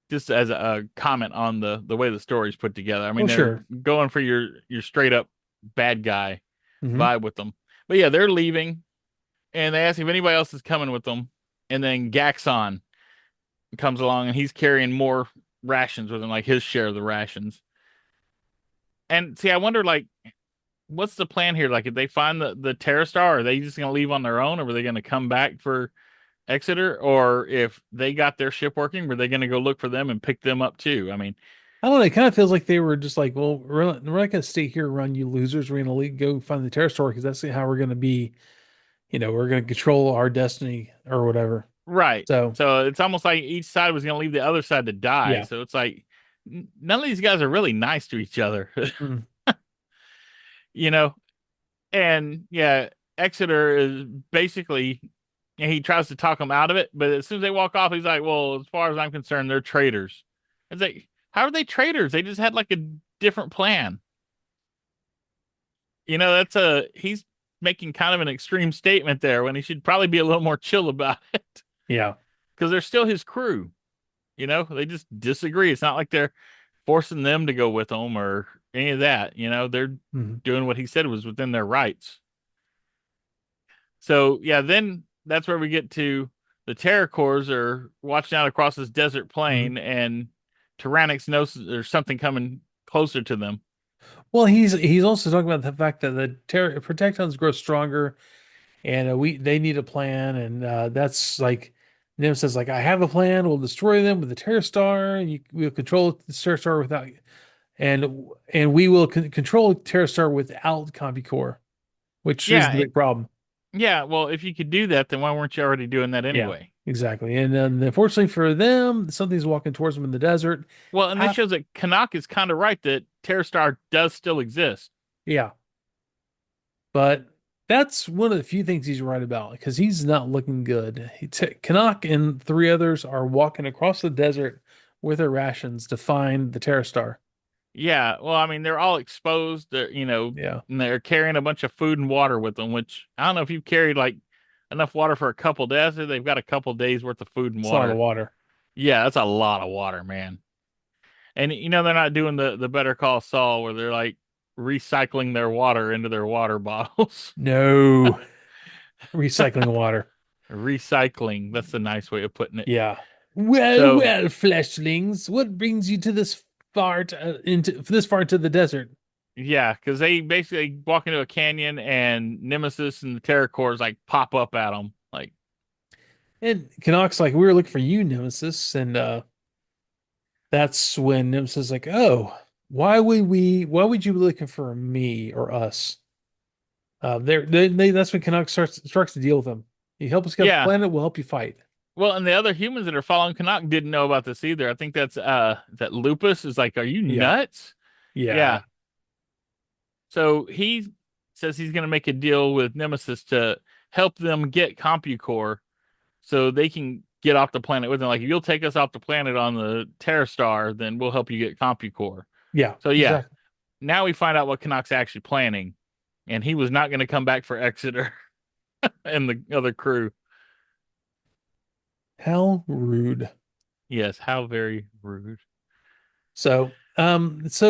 Speaker 2: Just as a comment on the way the story's put together. I mean,
Speaker 1: Oh
Speaker 2: they're
Speaker 1: sure.
Speaker 2: going for your straight up bad guy
Speaker 1: Hmm.
Speaker 2: vibe with them. But yeah, they're leaving and they ask if anybody else is coming with them. And then Gaxon comes along and he's carrying more rations with him, like his share of the rations. And see, I wonder, like, what's the plan here? Like, if they find the Terra Star, are they just going to leave on their own, or were they going to come back for Exeter? Or if they got their ship working, were they going to go look for them and pick them up too? I mean,
Speaker 1: I don't know. It kind of feels like they were just like, well, we're not going to stay here and run you losers. We're going to go find the terror store because that's how we're going to be. We're going to control our destiny or whatever.
Speaker 2: right.
Speaker 1: So
Speaker 2: So it's almost like each side was going to leave the other side to die.
Speaker 1: yeah.
Speaker 2: So it's like none of these guys are really nice to each other,
Speaker 1: Mm.
Speaker 2: you know? And yeah, Exeter is basically, he tries to talk them out of it, but as soon as they walk off, he's like, well, as far as I'm concerned, they're traitors. It's like, how are they traitors? They just had like a different plan. That's he's making kind of an extreme statement there when he should probably be a little more chill about it
Speaker 1: Yeah.
Speaker 2: because they're still his crew. They just disagree. It's not like they're forcing them to go with him or any of that. They're
Speaker 1: Mhm.
Speaker 2: doing what he said was within their rights. So yeah, then that's where we get to the Terracors are watching out across this desert
Speaker 1: Mhm.
Speaker 2: plain, and Tyrannix knows there's something coming closer to them.
Speaker 1: Well, he's also talking about the fact that the protectons grow stronger, and we they need a plan, and that's like Nim says, like, I have a plan. We'll destroy them with the Terror Star, and we'll control the Terror Star without, and we will control Terror Star without CompuCore, which is the
Speaker 2: Yeah,
Speaker 1: big problem.
Speaker 2: yeah. Well, if you could do that, then why weren't you already doing that
Speaker 1: Yeah,
Speaker 2: anyway?
Speaker 1: exactly. And then unfortunately for them, something's walking towards them in the desert.
Speaker 2: Well, and this
Speaker 1: How,
Speaker 2: shows that Canuck is kind of right that Terrastar does still exist.
Speaker 1: yeah, but that's one of the few things he's right about because he's not looking good. Canuck and three others are walking across the desert with their rations to find the Terror Star.
Speaker 2: Yeah, well, I mean, they're all exposed.
Speaker 1: Yeah,
Speaker 2: And they're carrying a bunch of food and water with them, which I don't know if you've carried like enough water for a couple days. They've got a couple days worth of food and
Speaker 1: it's a lot of
Speaker 2: water.
Speaker 1: water.
Speaker 2: Yeah, that's a lot of water, man. And they're not doing the Better Call Saul where they're like recycling their water into their water bottles.
Speaker 1: No, recycling water.
Speaker 2: Recycling, that's a nice way of putting it.
Speaker 1: Yeah. Well,
Speaker 2: So,
Speaker 1: well, fleshlings, what brings you to this far into the desert?
Speaker 2: yeah, because they basically walk into a canyon and Nemesis and the Terracors like pop up at them. Like,
Speaker 1: And Canuck's like, we were looking for you, Nemesis, and that's when Nemesis is like, oh, why would you be looking for me or us? That's when Canuck starts to deal with them. You help us get off the
Speaker 2: yeah.
Speaker 1: planet, we'll help you fight.
Speaker 2: Well, and the other humans that are following Canuck didn't know about this either. I think that's that Lupus is like, are you
Speaker 1: Yeah,
Speaker 2: nuts?
Speaker 1: yeah,
Speaker 2: Yeah. So he says he's gonna make a deal with Nemesis to help them get CompuCore so they can get off the planet with them. Like, if you'll take us off the planet on the Terra Star, then we'll help you get CompuCore.
Speaker 1: yeah,
Speaker 2: So yeah,
Speaker 1: exactly.
Speaker 2: now we find out what Canuck's actually planning, and he was not going to come back for Exeter and the other crew.
Speaker 1: How rude.
Speaker 2: Yes, how very rude.
Speaker 1: So that's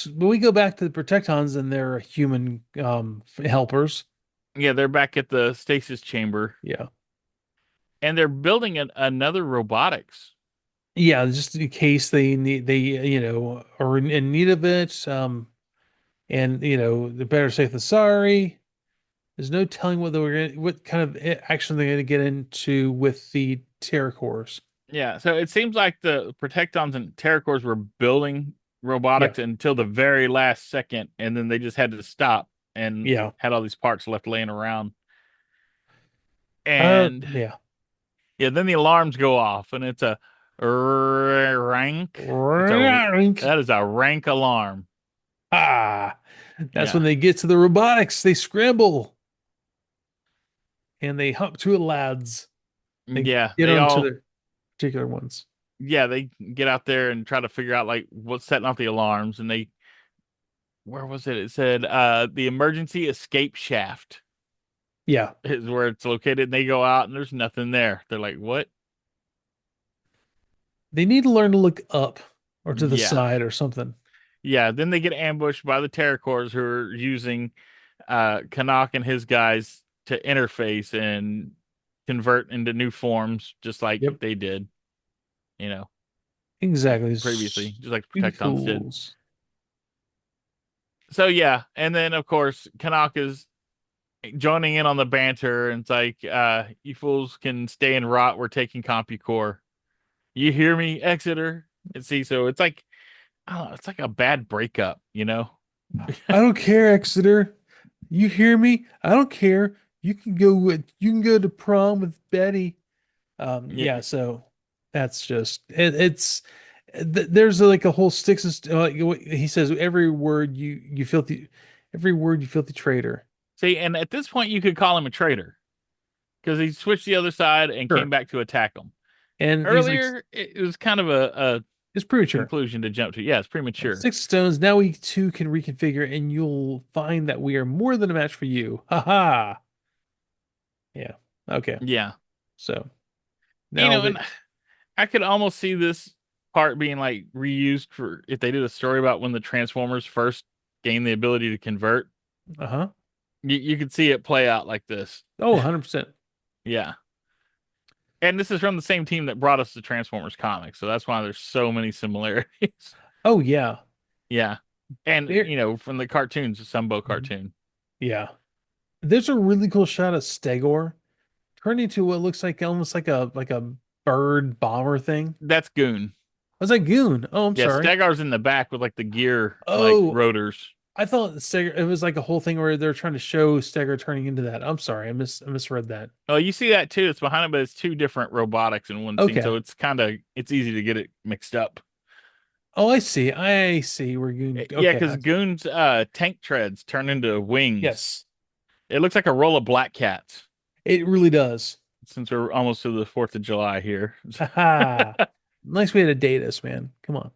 Speaker 1: when we go back to the Protectons and their human helpers.
Speaker 2: Yeah, they're back at the stasis chamber,
Speaker 1: Yeah.
Speaker 2: and they're building another robotics.
Speaker 1: Yeah, just in case they are in need of it. And the better safe than sorry. There's no telling what kind of action they're gonna get into with the Terracors.
Speaker 2: Yeah, so it seems like the Protectons and Terracors were building
Speaker 1: Yeah,
Speaker 2: robotics until the very last second, and then they just had to stop and
Speaker 1: yeah.
Speaker 2: had all these parts left laying around. And
Speaker 1: Yeah.
Speaker 2: yeah, then the alarms go off, and it's a rank. It's a
Speaker 1: Rank.
Speaker 2: that is a rank alarm.
Speaker 1: Ah, that's when
Speaker 2: Yeah,
Speaker 1: they get to the robotics. They scramble and they hop to it, lads. They
Speaker 2: yeah,
Speaker 1: get onto the particular ones.
Speaker 2: they get out there and try to figure out like what's setting off the alarms, and they where was it? It said the emergency escape shaft
Speaker 1: Yeah,
Speaker 2: is where it's located, and they go out and there's nothing there. They're like, what?
Speaker 1: they need to learn to look up or to the
Speaker 2: Yeah.
Speaker 1: side or something.
Speaker 2: Yeah, then they get ambushed by the Terracors who are using Canuck and his guys to interface and convert into new forms, just like
Speaker 1: Yep,
Speaker 2: they did, you know,
Speaker 1: exactly.
Speaker 2: previously, just like
Speaker 1: Stupid
Speaker 2: Protectons did.
Speaker 1: fools.
Speaker 2: So yeah, and then of course Canuck is joining in on the banter, and it's like, you fools can stay and rot. We're taking CompuCore. You hear me, Exeter? And see, so it's like, I don't know, it's like a bad breakup.
Speaker 1: I don't care, Exeter. You hear me? I don't care. You can go to prom with Betty.
Speaker 2: Yeah.
Speaker 1: Yeah, so that's just there's like a whole sticks and he says every word you filthy traitor.
Speaker 2: See, and at this point, you could call him a traitor because he switched the other side and came
Speaker 1: Sure.
Speaker 2: back to attack them.
Speaker 1: And he's like,
Speaker 2: Earlier, it was kind of a
Speaker 1: It's premature.
Speaker 2: conclusion to jump to. Yeah, it's premature.
Speaker 1: 6 stones. Now we too can reconfigure, and you'll find that we are more than a match for you. Ha ha. Yeah. Okay.
Speaker 2: Yeah.
Speaker 1: So
Speaker 2: You
Speaker 1: now
Speaker 2: know,
Speaker 1: that
Speaker 2: and I could almost see this part being like reused for if they did a story about when the Transformers first gained the ability to convert.
Speaker 1: uh-huh.
Speaker 2: You could see it play out like this.
Speaker 1: Oh, 100%.
Speaker 2: Yeah. And this is from the same team that brought us the Transformers comics, so that's why there's so many similarities.
Speaker 1: Oh yeah.
Speaker 2: Yeah. And
Speaker 1: There
Speaker 2: from the cartoons, the Sunbow
Speaker 1: Mhm.
Speaker 2: cartoon.
Speaker 1: Yeah. There's a really cool shot of Stegor turning into what looks like almost like a bird bomber thing.
Speaker 2: That's Goon.
Speaker 1: I was like Goon. Oh, I'm
Speaker 2: Yeah,
Speaker 1: sorry.
Speaker 2: Stegar's in the back with like the gear like
Speaker 1: Oh,
Speaker 2: rotors.
Speaker 1: I thought Stegor, it was like a whole thing where they're trying to show Stegor turning into that. I'm sorry. I misread that.
Speaker 2: Oh, you see that too. It's behind it, but it's two different robotics in one scene,
Speaker 1: Okay.
Speaker 2: so it's easy to get it mixed up.
Speaker 1: Oh, I see. I see. We're Goon.
Speaker 2: Yeah,
Speaker 1: Okay.
Speaker 2: because Goon's tank treads turn into wings.
Speaker 1: Yes.
Speaker 2: It looks like a roll of black cats.
Speaker 1: It really does.
Speaker 2: Since we're almost to the 4th of July here.
Speaker 1: Haha. Nice way to date us, man. Come on.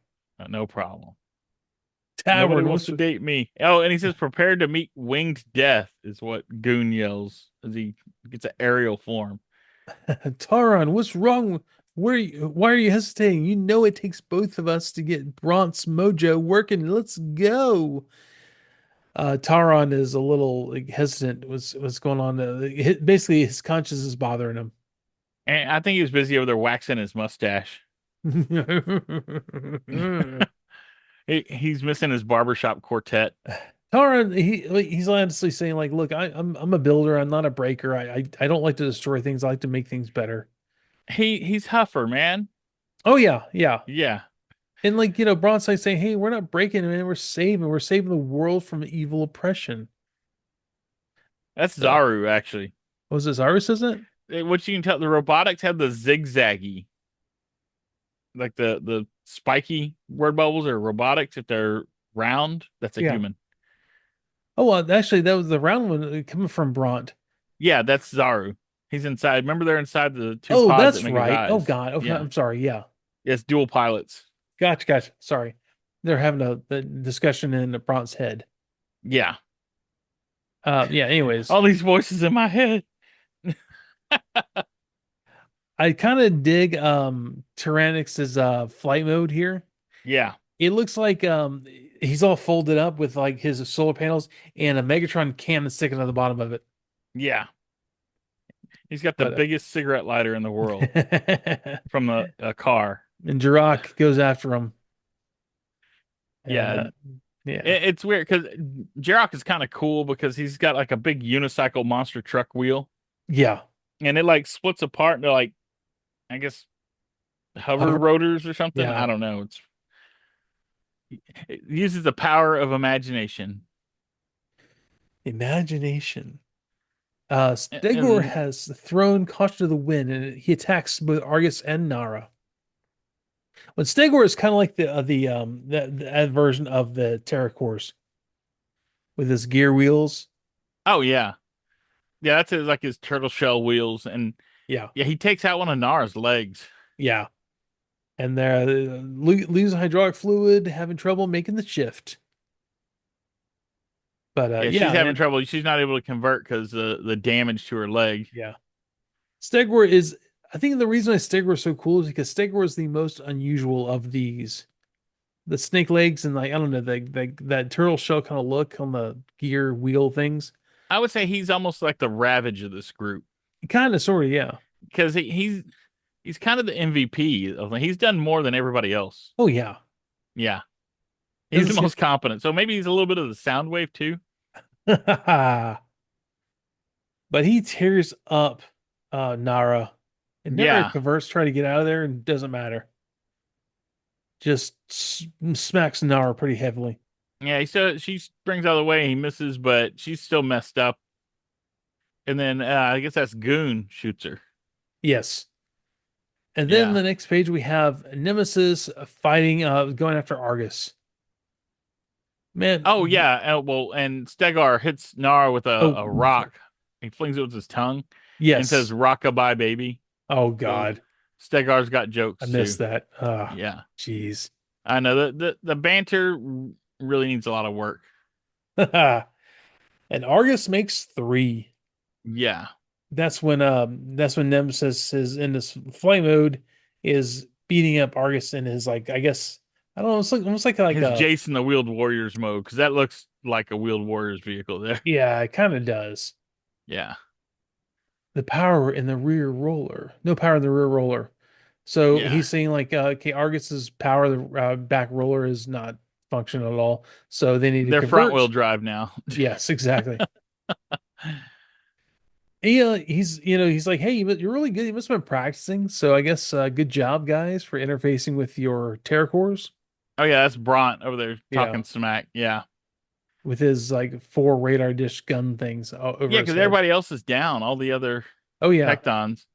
Speaker 2: No problem. Nobody
Speaker 1: Tavern,
Speaker 2: wants
Speaker 1: what's
Speaker 2: to date me. Oh, and he says, "Prepared to meet winged death," is what Goon yells as he gets an aerial form.
Speaker 1: Taron, what's wrong? Why are you hesitating? You know it takes both of us to get Bronx Mojo working. Let's go. Taron is a little like, hesitant. What's going on? Basically, his conscience is bothering him.
Speaker 2: And I think he was busy over there waxing his mustache. He's missing his barbershop quartet.
Speaker 1: Taron, he's honestly saying like, look, I'm a builder. I'm not a breaker. I don't like to destroy things. I like to make things better.
Speaker 2: He's Huffer, man.
Speaker 1: Oh yeah, yeah.
Speaker 2: Yeah,
Speaker 1: And like, Bronstein saying, hey, we're not breaking, man, we're saving the world from evil oppression.
Speaker 2: that's
Speaker 1: So
Speaker 2: Zaru actually.
Speaker 1: was this Iris, isn't it?
Speaker 2: What you can tell, the robotics have the zigzaggy, like the spiky word bubbles are robotics. If they're round, that's a
Speaker 1: Yeah.
Speaker 2: human.
Speaker 1: Oh well, actually that was the round one coming from Bront.
Speaker 2: Yeah, that's Zaru. He's inside. Remember, they're inside the two
Speaker 1: Oh,
Speaker 2: pods that
Speaker 1: that's
Speaker 2: make his
Speaker 1: right. Oh
Speaker 2: eyes.
Speaker 1: God. Okay,
Speaker 2: Yeah,
Speaker 1: I'm sorry. Yeah.
Speaker 2: it's dual pilots.
Speaker 1: Gotcha. Sorry. They're having a discussion in Bront's head.
Speaker 2: Yeah,
Speaker 1: Yeah, anyways.
Speaker 2: all these voices in my head.
Speaker 1: I kind of dig Tyrannix's flight mode here.
Speaker 2: Yeah,
Speaker 1: It looks like he's all folded up with like his solar panels and a Megatron cannon sticking to the bottom of it.
Speaker 2: yeah. He's got the
Speaker 1: But
Speaker 2: biggest cigarette lighter in the world
Speaker 1: and
Speaker 2: from a car.
Speaker 1: Jirok goes after him. And
Speaker 2: Yeah,
Speaker 1: yeah.
Speaker 2: it's weird because Jarok is kind of cool because he's got like a big unicycle monster truck wheel,
Speaker 1: Yeah.
Speaker 2: and it like splits apart into like I guess hover
Speaker 1: Hover.
Speaker 2: rotors or something. I
Speaker 1: Yeah.
Speaker 2: don't know. It uses the power of imagination.
Speaker 1: Imagination. Stegor
Speaker 2: And
Speaker 1: has thrown caution to the wind and he attacks both Argus and Nara. But Stegor is kind of like the version of the Terracors with his gear wheels.
Speaker 2: oh yeah, yeah, that's like his turtle shell wheels, and
Speaker 1: Yeah.
Speaker 2: yeah, he takes out one of Nara's legs.
Speaker 1: Yeah. And they're losing hydraulic fluid, having trouble making the shift. But
Speaker 2: Yeah, she's
Speaker 1: yeah,
Speaker 2: having
Speaker 1: man.
Speaker 2: trouble. She's not able to convert because the damage to her leg.
Speaker 1: Yeah. Stegor is, I think the reason why Stegor is so cool is because Stegor is the most unusual of these. The snake legs and like, I don't know, that turtle shell kind of look on the gear wheel things.
Speaker 2: I would say he's almost like the Ravage of this group
Speaker 1: Kind of, sort of, yeah.
Speaker 2: because he's kind of the MVP. He's done more than everybody else.
Speaker 1: Oh, yeah.
Speaker 2: Yeah, he's
Speaker 1: Doesn't
Speaker 2: the
Speaker 1: seem.
Speaker 2: most competent. So maybe he's a little bit of the sound wave too.
Speaker 1: But he tears up Nara and never
Speaker 2: Yeah,
Speaker 1: converts, try to get out of there, and doesn't matter. Just smacks Nara pretty heavily.
Speaker 2: yeah. She springs out of the way. He misses, but she's still messed up. And then I guess that's Goon shoots her.
Speaker 1: Yes. And then
Speaker 2: Yeah.
Speaker 1: the next page we have Nemesis fighting, going after Argus. Man,
Speaker 2: Oh yeah. Well, and Stegar hits Nara with
Speaker 1: oh,
Speaker 2: a rock. He flings it with his tongue and says
Speaker 1: yes.
Speaker 2: "Rockabye, baby."
Speaker 1: Oh
Speaker 2: So
Speaker 1: God.
Speaker 2: Stegar's got
Speaker 1: I
Speaker 2: jokes
Speaker 1: missed
Speaker 2: too.
Speaker 1: that. Ah,
Speaker 2: Yeah,
Speaker 1: jeez.
Speaker 2: I know the banter really needs a lot of work.
Speaker 1: And Argus makes three.
Speaker 2: Yeah,
Speaker 1: That's when Nemesis is in this flight mode, is beating up Argus in his, like, I guess, I don't know, it's like almost like
Speaker 2: his
Speaker 1: a,
Speaker 2: Jason the Wheeled Warriors mode because that looks like a Wheeled Warriors vehicle there.
Speaker 1: yeah, it kind of does.
Speaker 2: Yeah,
Speaker 1: The power in the rear roller. No power in the rear roller. So
Speaker 2: yeah.
Speaker 1: he's saying like, okay, Argus's power, the back roller is not functional at all. So they need to
Speaker 2: They're front wheel
Speaker 1: convert.
Speaker 2: drive now.
Speaker 1: Yes, exactly. He's like, hey, you're really good. You must have been practicing. So I guess good job, guys, for interfacing with your terracores.
Speaker 2: Oh yeah, that's Bront over there
Speaker 1: Yeah,
Speaker 2: talking smack. Yeah,
Speaker 1: with his like four radar dish gun things over
Speaker 2: yeah,
Speaker 1: his
Speaker 2: because
Speaker 1: head.
Speaker 2: everybody else is down, all the other
Speaker 1: Oh yeah,
Speaker 2: Tectons,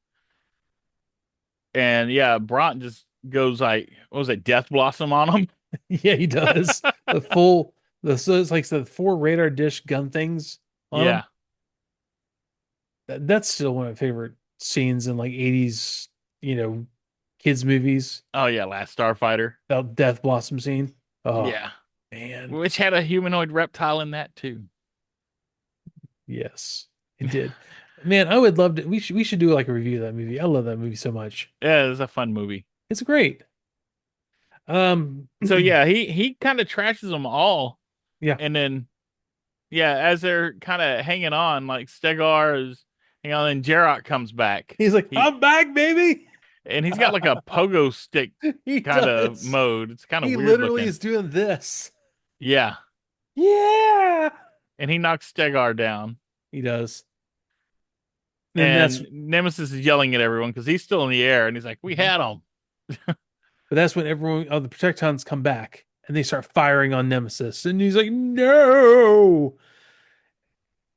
Speaker 2: and yeah, Bront just goes like, what was it, Death Blossom on them?
Speaker 1: yeah, he does. The full so it's like the four radar dish gun things on him.
Speaker 2: Yeah.
Speaker 1: That's still one of my favorite scenes in like 80s, you know, kids movies.
Speaker 2: Oh yeah, Last Starfighter.
Speaker 1: That Death Blossom scene. Oh
Speaker 2: Yeah,
Speaker 1: man,
Speaker 2: which had a humanoid reptile in that too.
Speaker 1: yes, it did. Man, I would love to. We should do like a review of that movie. I love that movie so much.
Speaker 2: Yeah, it's a fun movie.
Speaker 1: It's great. Um,
Speaker 2: So yeah, he kind of trashes them all,
Speaker 1: yeah,
Speaker 2: and then yeah, as they're kind of hanging on, like Stegar is hanging on, and Jarrok comes back.
Speaker 1: he's like,
Speaker 2: He
Speaker 1: I'm back, baby.
Speaker 2: and he's got like a pogo stick
Speaker 1: He
Speaker 2: kind of
Speaker 1: does.
Speaker 2: mode. It's kind of
Speaker 1: He
Speaker 2: weird
Speaker 1: literally
Speaker 2: looking.
Speaker 1: is doing this.
Speaker 2: Yeah,
Speaker 1: Yeah,
Speaker 2: and he knocks Stegar down,
Speaker 1: he does. And that's
Speaker 2: and Nemesis is yelling at everyone because he's still in the air, and he's like, "We had him."
Speaker 1: but that's when everyone, all the Protectons come back and they start firing on Nemesis, and he's like, no.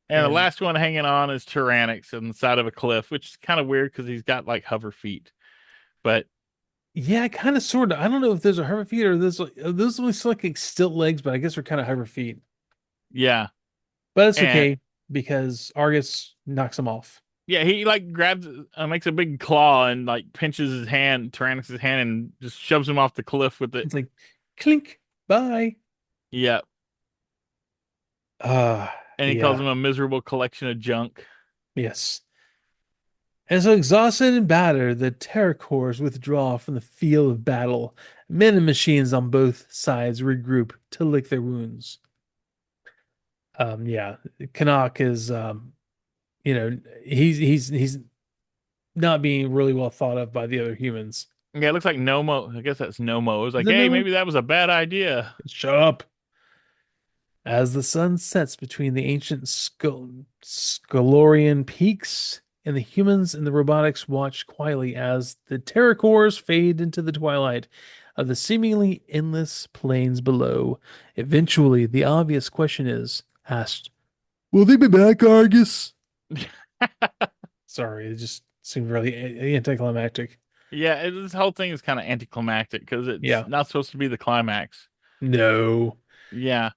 Speaker 2: And the
Speaker 1: And
Speaker 2: last one hanging on is Tyrannix on the side of a cliff, which is kind of weird because he's got like hover feet. But
Speaker 1: yeah, kind of, sort of. I don't know if there's a hover feet or there's like those look like stilt legs, but I guess they're kind of hover feet.
Speaker 2: yeah,
Speaker 1: But it's
Speaker 2: and
Speaker 1: okay because Argus knocks him off.
Speaker 2: yeah, he like grabs, makes a big claw and like pinches his hand, Tyrannix's hand, and just shoves him off the cliff with it.
Speaker 1: It's like clink, bye.
Speaker 2: Yeah,
Speaker 1: Ah,
Speaker 2: and he calls
Speaker 1: yeah,
Speaker 2: him a miserable collection of junk.
Speaker 1: yes. And so exhausted and battered, the Terracores withdraw from the field of battle. Men and machines on both sides regroup to lick their wounds. Yeah, Canuck is, he's not being really well thought of by the other humans.
Speaker 2: Yeah, it looks like Nomo. I guess that's Nomo. It was
Speaker 1: Is
Speaker 2: like,
Speaker 1: it
Speaker 2: hey,
Speaker 1: no?
Speaker 2: maybe that was a bad idea.
Speaker 1: Shut up. As the sun sets between the ancient Scalorian peaks, and the humans and the robotics watch quietly as the terracores fade into the twilight of the seemingly endless plains below. Eventually, the obvious question is asked, will they be back, Argus? Sorry, it just seemed really anticlimactic.
Speaker 2: Yeah, this whole thing is kind of anticlimactic because it's
Speaker 1: Yeah.
Speaker 2: not supposed to be the climax.
Speaker 1: No.
Speaker 2: Yeah.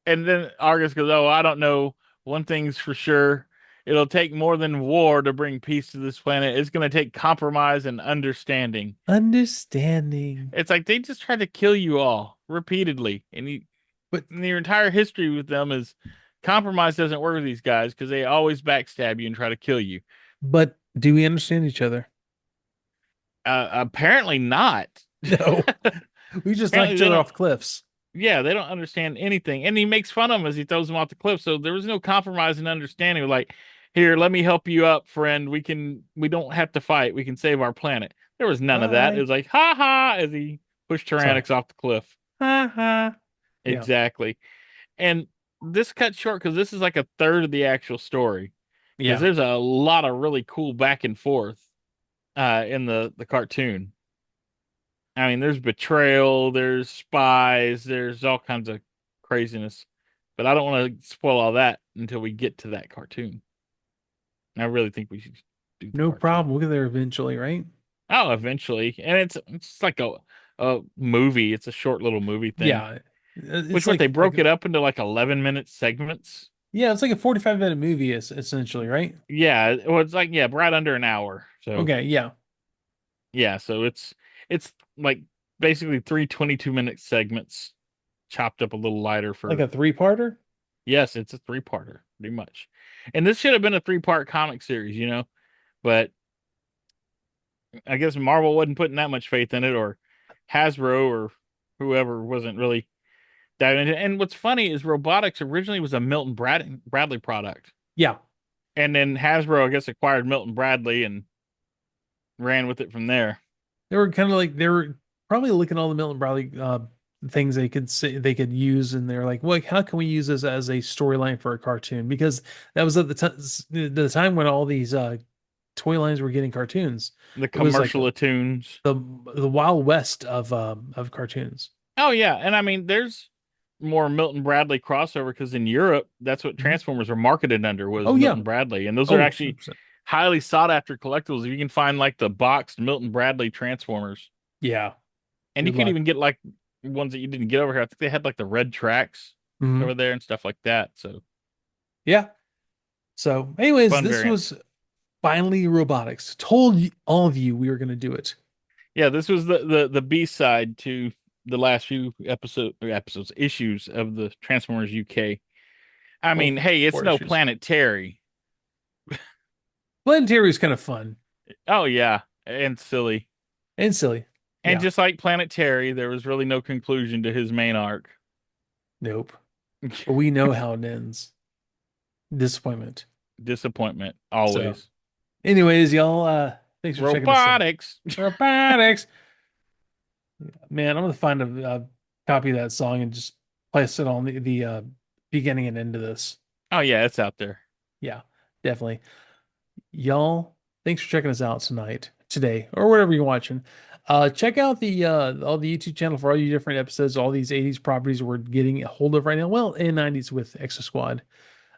Speaker 2: And then Argus goes, "Oh, I don't know. One thing's for sure. It'll take more than war to bring peace to this planet. It's going to take compromise and understanding."
Speaker 1: Understanding.
Speaker 2: It's like they just tried to kill you all repeatedly.
Speaker 1: But
Speaker 2: And your entire history with them is compromise doesn't work with these guys because they always backstab you and try to kill you.
Speaker 1: but do we understand each other?
Speaker 2: Apparently not.
Speaker 1: No. We just knock
Speaker 2: Apparently
Speaker 1: each
Speaker 2: they
Speaker 1: other
Speaker 2: don't.
Speaker 1: off cliffs.
Speaker 2: Yeah, they don't understand anything. And he makes fun of him as he throws him off the cliff. So there was no compromise and understanding. Like, here, let me help you up, friend. We don't have to fight. We can save our planet. There was none of that. It
Speaker 1: Bye.
Speaker 2: was like, ha ha, as he pushed
Speaker 1: Sorry.
Speaker 2: Tyrannix off the cliff.
Speaker 1: Ha ha. Yeah.
Speaker 2: Exactly. And this cut short because this is like a third of the actual story. Because
Speaker 1: Yeah.
Speaker 2: there's a lot of really cool back and forth in the cartoon. I mean, there's betrayal, there's spies, there's all kinds of craziness. But I don't want to spoil all that until we get to that cartoon. I really think we should do the
Speaker 1: No
Speaker 2: cartoon.
Speaker 1: problem. We'll get there eventually, right?
Speaker 2: Oh, eventually. And it's like a movie. It's a short little movie thing.
Speaker 1: Yeah.
Speaker 2: Which
Speaker 1: It's
Speaker 2: what they
Speaker 1: like
Speaker 2: broke it up into like 11-minute segments.
Speaker 1: yeah, it's like a 45-minute movie essentially, right?
Speaker 2: Yeah, well, it's like yeah, right under an hour. So
Speaker 1: Okay, yeah.
Speaker 2: Yeah, so it's like basically three 22-minute segments chopped up a little lighter
Speaker 1: Like
Speaker 2: for
Speaker 1: a three-parter?
Speaker 2: yes, it's a three-parter, pretty much. And this should have been a three-part comic series, but I guess Marvel wasn't putting that much faith in it, or Hasbro or whoever wasn't really diving into it. And what's funny is Robotics originally was a Bradley product.
Speaker 1: Yeah.
Speaker 2: And then Hasbro, I guess, acquired Milton Bradley and ran with it from there.
Speaker 1: They were kind of like they were probably looking at all the Milton Bradley things they could say they could use, and they're like, "Well, how can we use this as a storyline for a cartoon?" Because that was at the time when all these toy lines were getting cartoons.
Speaker 2: The
Speaker 1: It was like
Speaker 2: commercial tunes.
Speaker 1: the the Wild West of cartoons.
Speaker 2: Oh yeah, and I mean, there's more Milton Bradley crossover because in Europe, that's what
Speaker 1: Mhm.
Speaker 2: Transformers are marketed under was
Speaker 1: Oh yeah.
Speaker 2: Milton Bradley, and those
Speaker 1: Oh,
Speaker 2: are actually
Speaker 1: 100%.
Speaker 2: highly sought after collectibles. If you can find like the boxed Milton Bradley Transformers,
Speaker 1: Yeah.
Speaker 2: and you
Speaker 1: Good
Speaker 2: could
Speaker 1: luck.
Speaker 2: even get like ones that you didn't get over here. I think they had like the red tracks over
Speaker 1: Hmm.
Speaker 2: there and stuff like that. So
Speaker 1: Yeah. So, anyways,
Speaker 2: fun
Speaker 1: this
Speaker 2: variants.
Speaker 1: was finally robotics. Told all of you we were going to do it.
Speaker 2: Yeah, this was the B side to the last few episodes issues of the Transformers UK. I
Speaker 1: Well,
Speaker 2: mean, hey, it's
Speaker 1: four
Speaker 2: no
Speaker 1: issues.
Speaker 2: Planet Terry.
Speaker 1: Planetary is kind of fun
Speaker 2: Oh yeah, and silly.
Speaker 1: and silly.
Speaker 2: And
Speaker 1: Yeah.
Speaker 2: just like Planet Terry, there was really no conclusion to his main arc.
Speaker 1: Nope. But we know how it ends. Disappointment.
Speaker 2: Disappointment,
Speaker 1: So,
Speaker 2: always.
Speaker 1: anyways, y'all, thanks for checking this out.
Speaker 2: Robotics.
Speaker 1: Robotics. Man, I'm gonna find a copy of that song and just place it on the beginning and end of this.
Speaker 2: Oh yeah, it's out there.
Speaker 1: Yeah, definitely. Y'all, thanks for checking us out tonight, today, or whatever you're watching. Check out the all the YouTube channel for all you different episodes, all these 80s properties we're getting a hold of right now. Well, and 90s with Extra Squad.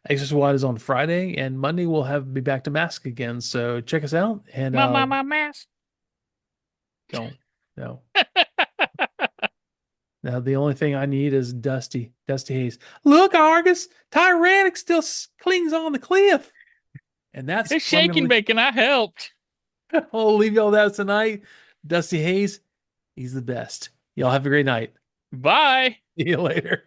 Speaker 1: Extra Squad is on Friday, and Monday we'll have be back to Mask again. So check us out, and
Speaker 2: My mask.
Speaker 1: don't no. Now the only thing I need is Dusty Hayes. Look, Argus, Tyrannic still clings on the cliff, and that's
Speaker 2: It's
Speaker 1: what I'm gonna
Speaker 2: shaking bacon. I helped.
Speaker 1: I'll leave y'all that tonight. Dusty Hayes, he's the best. Y'all have a great night.
Speaker 2: Bye.
Speaker 1: See you later.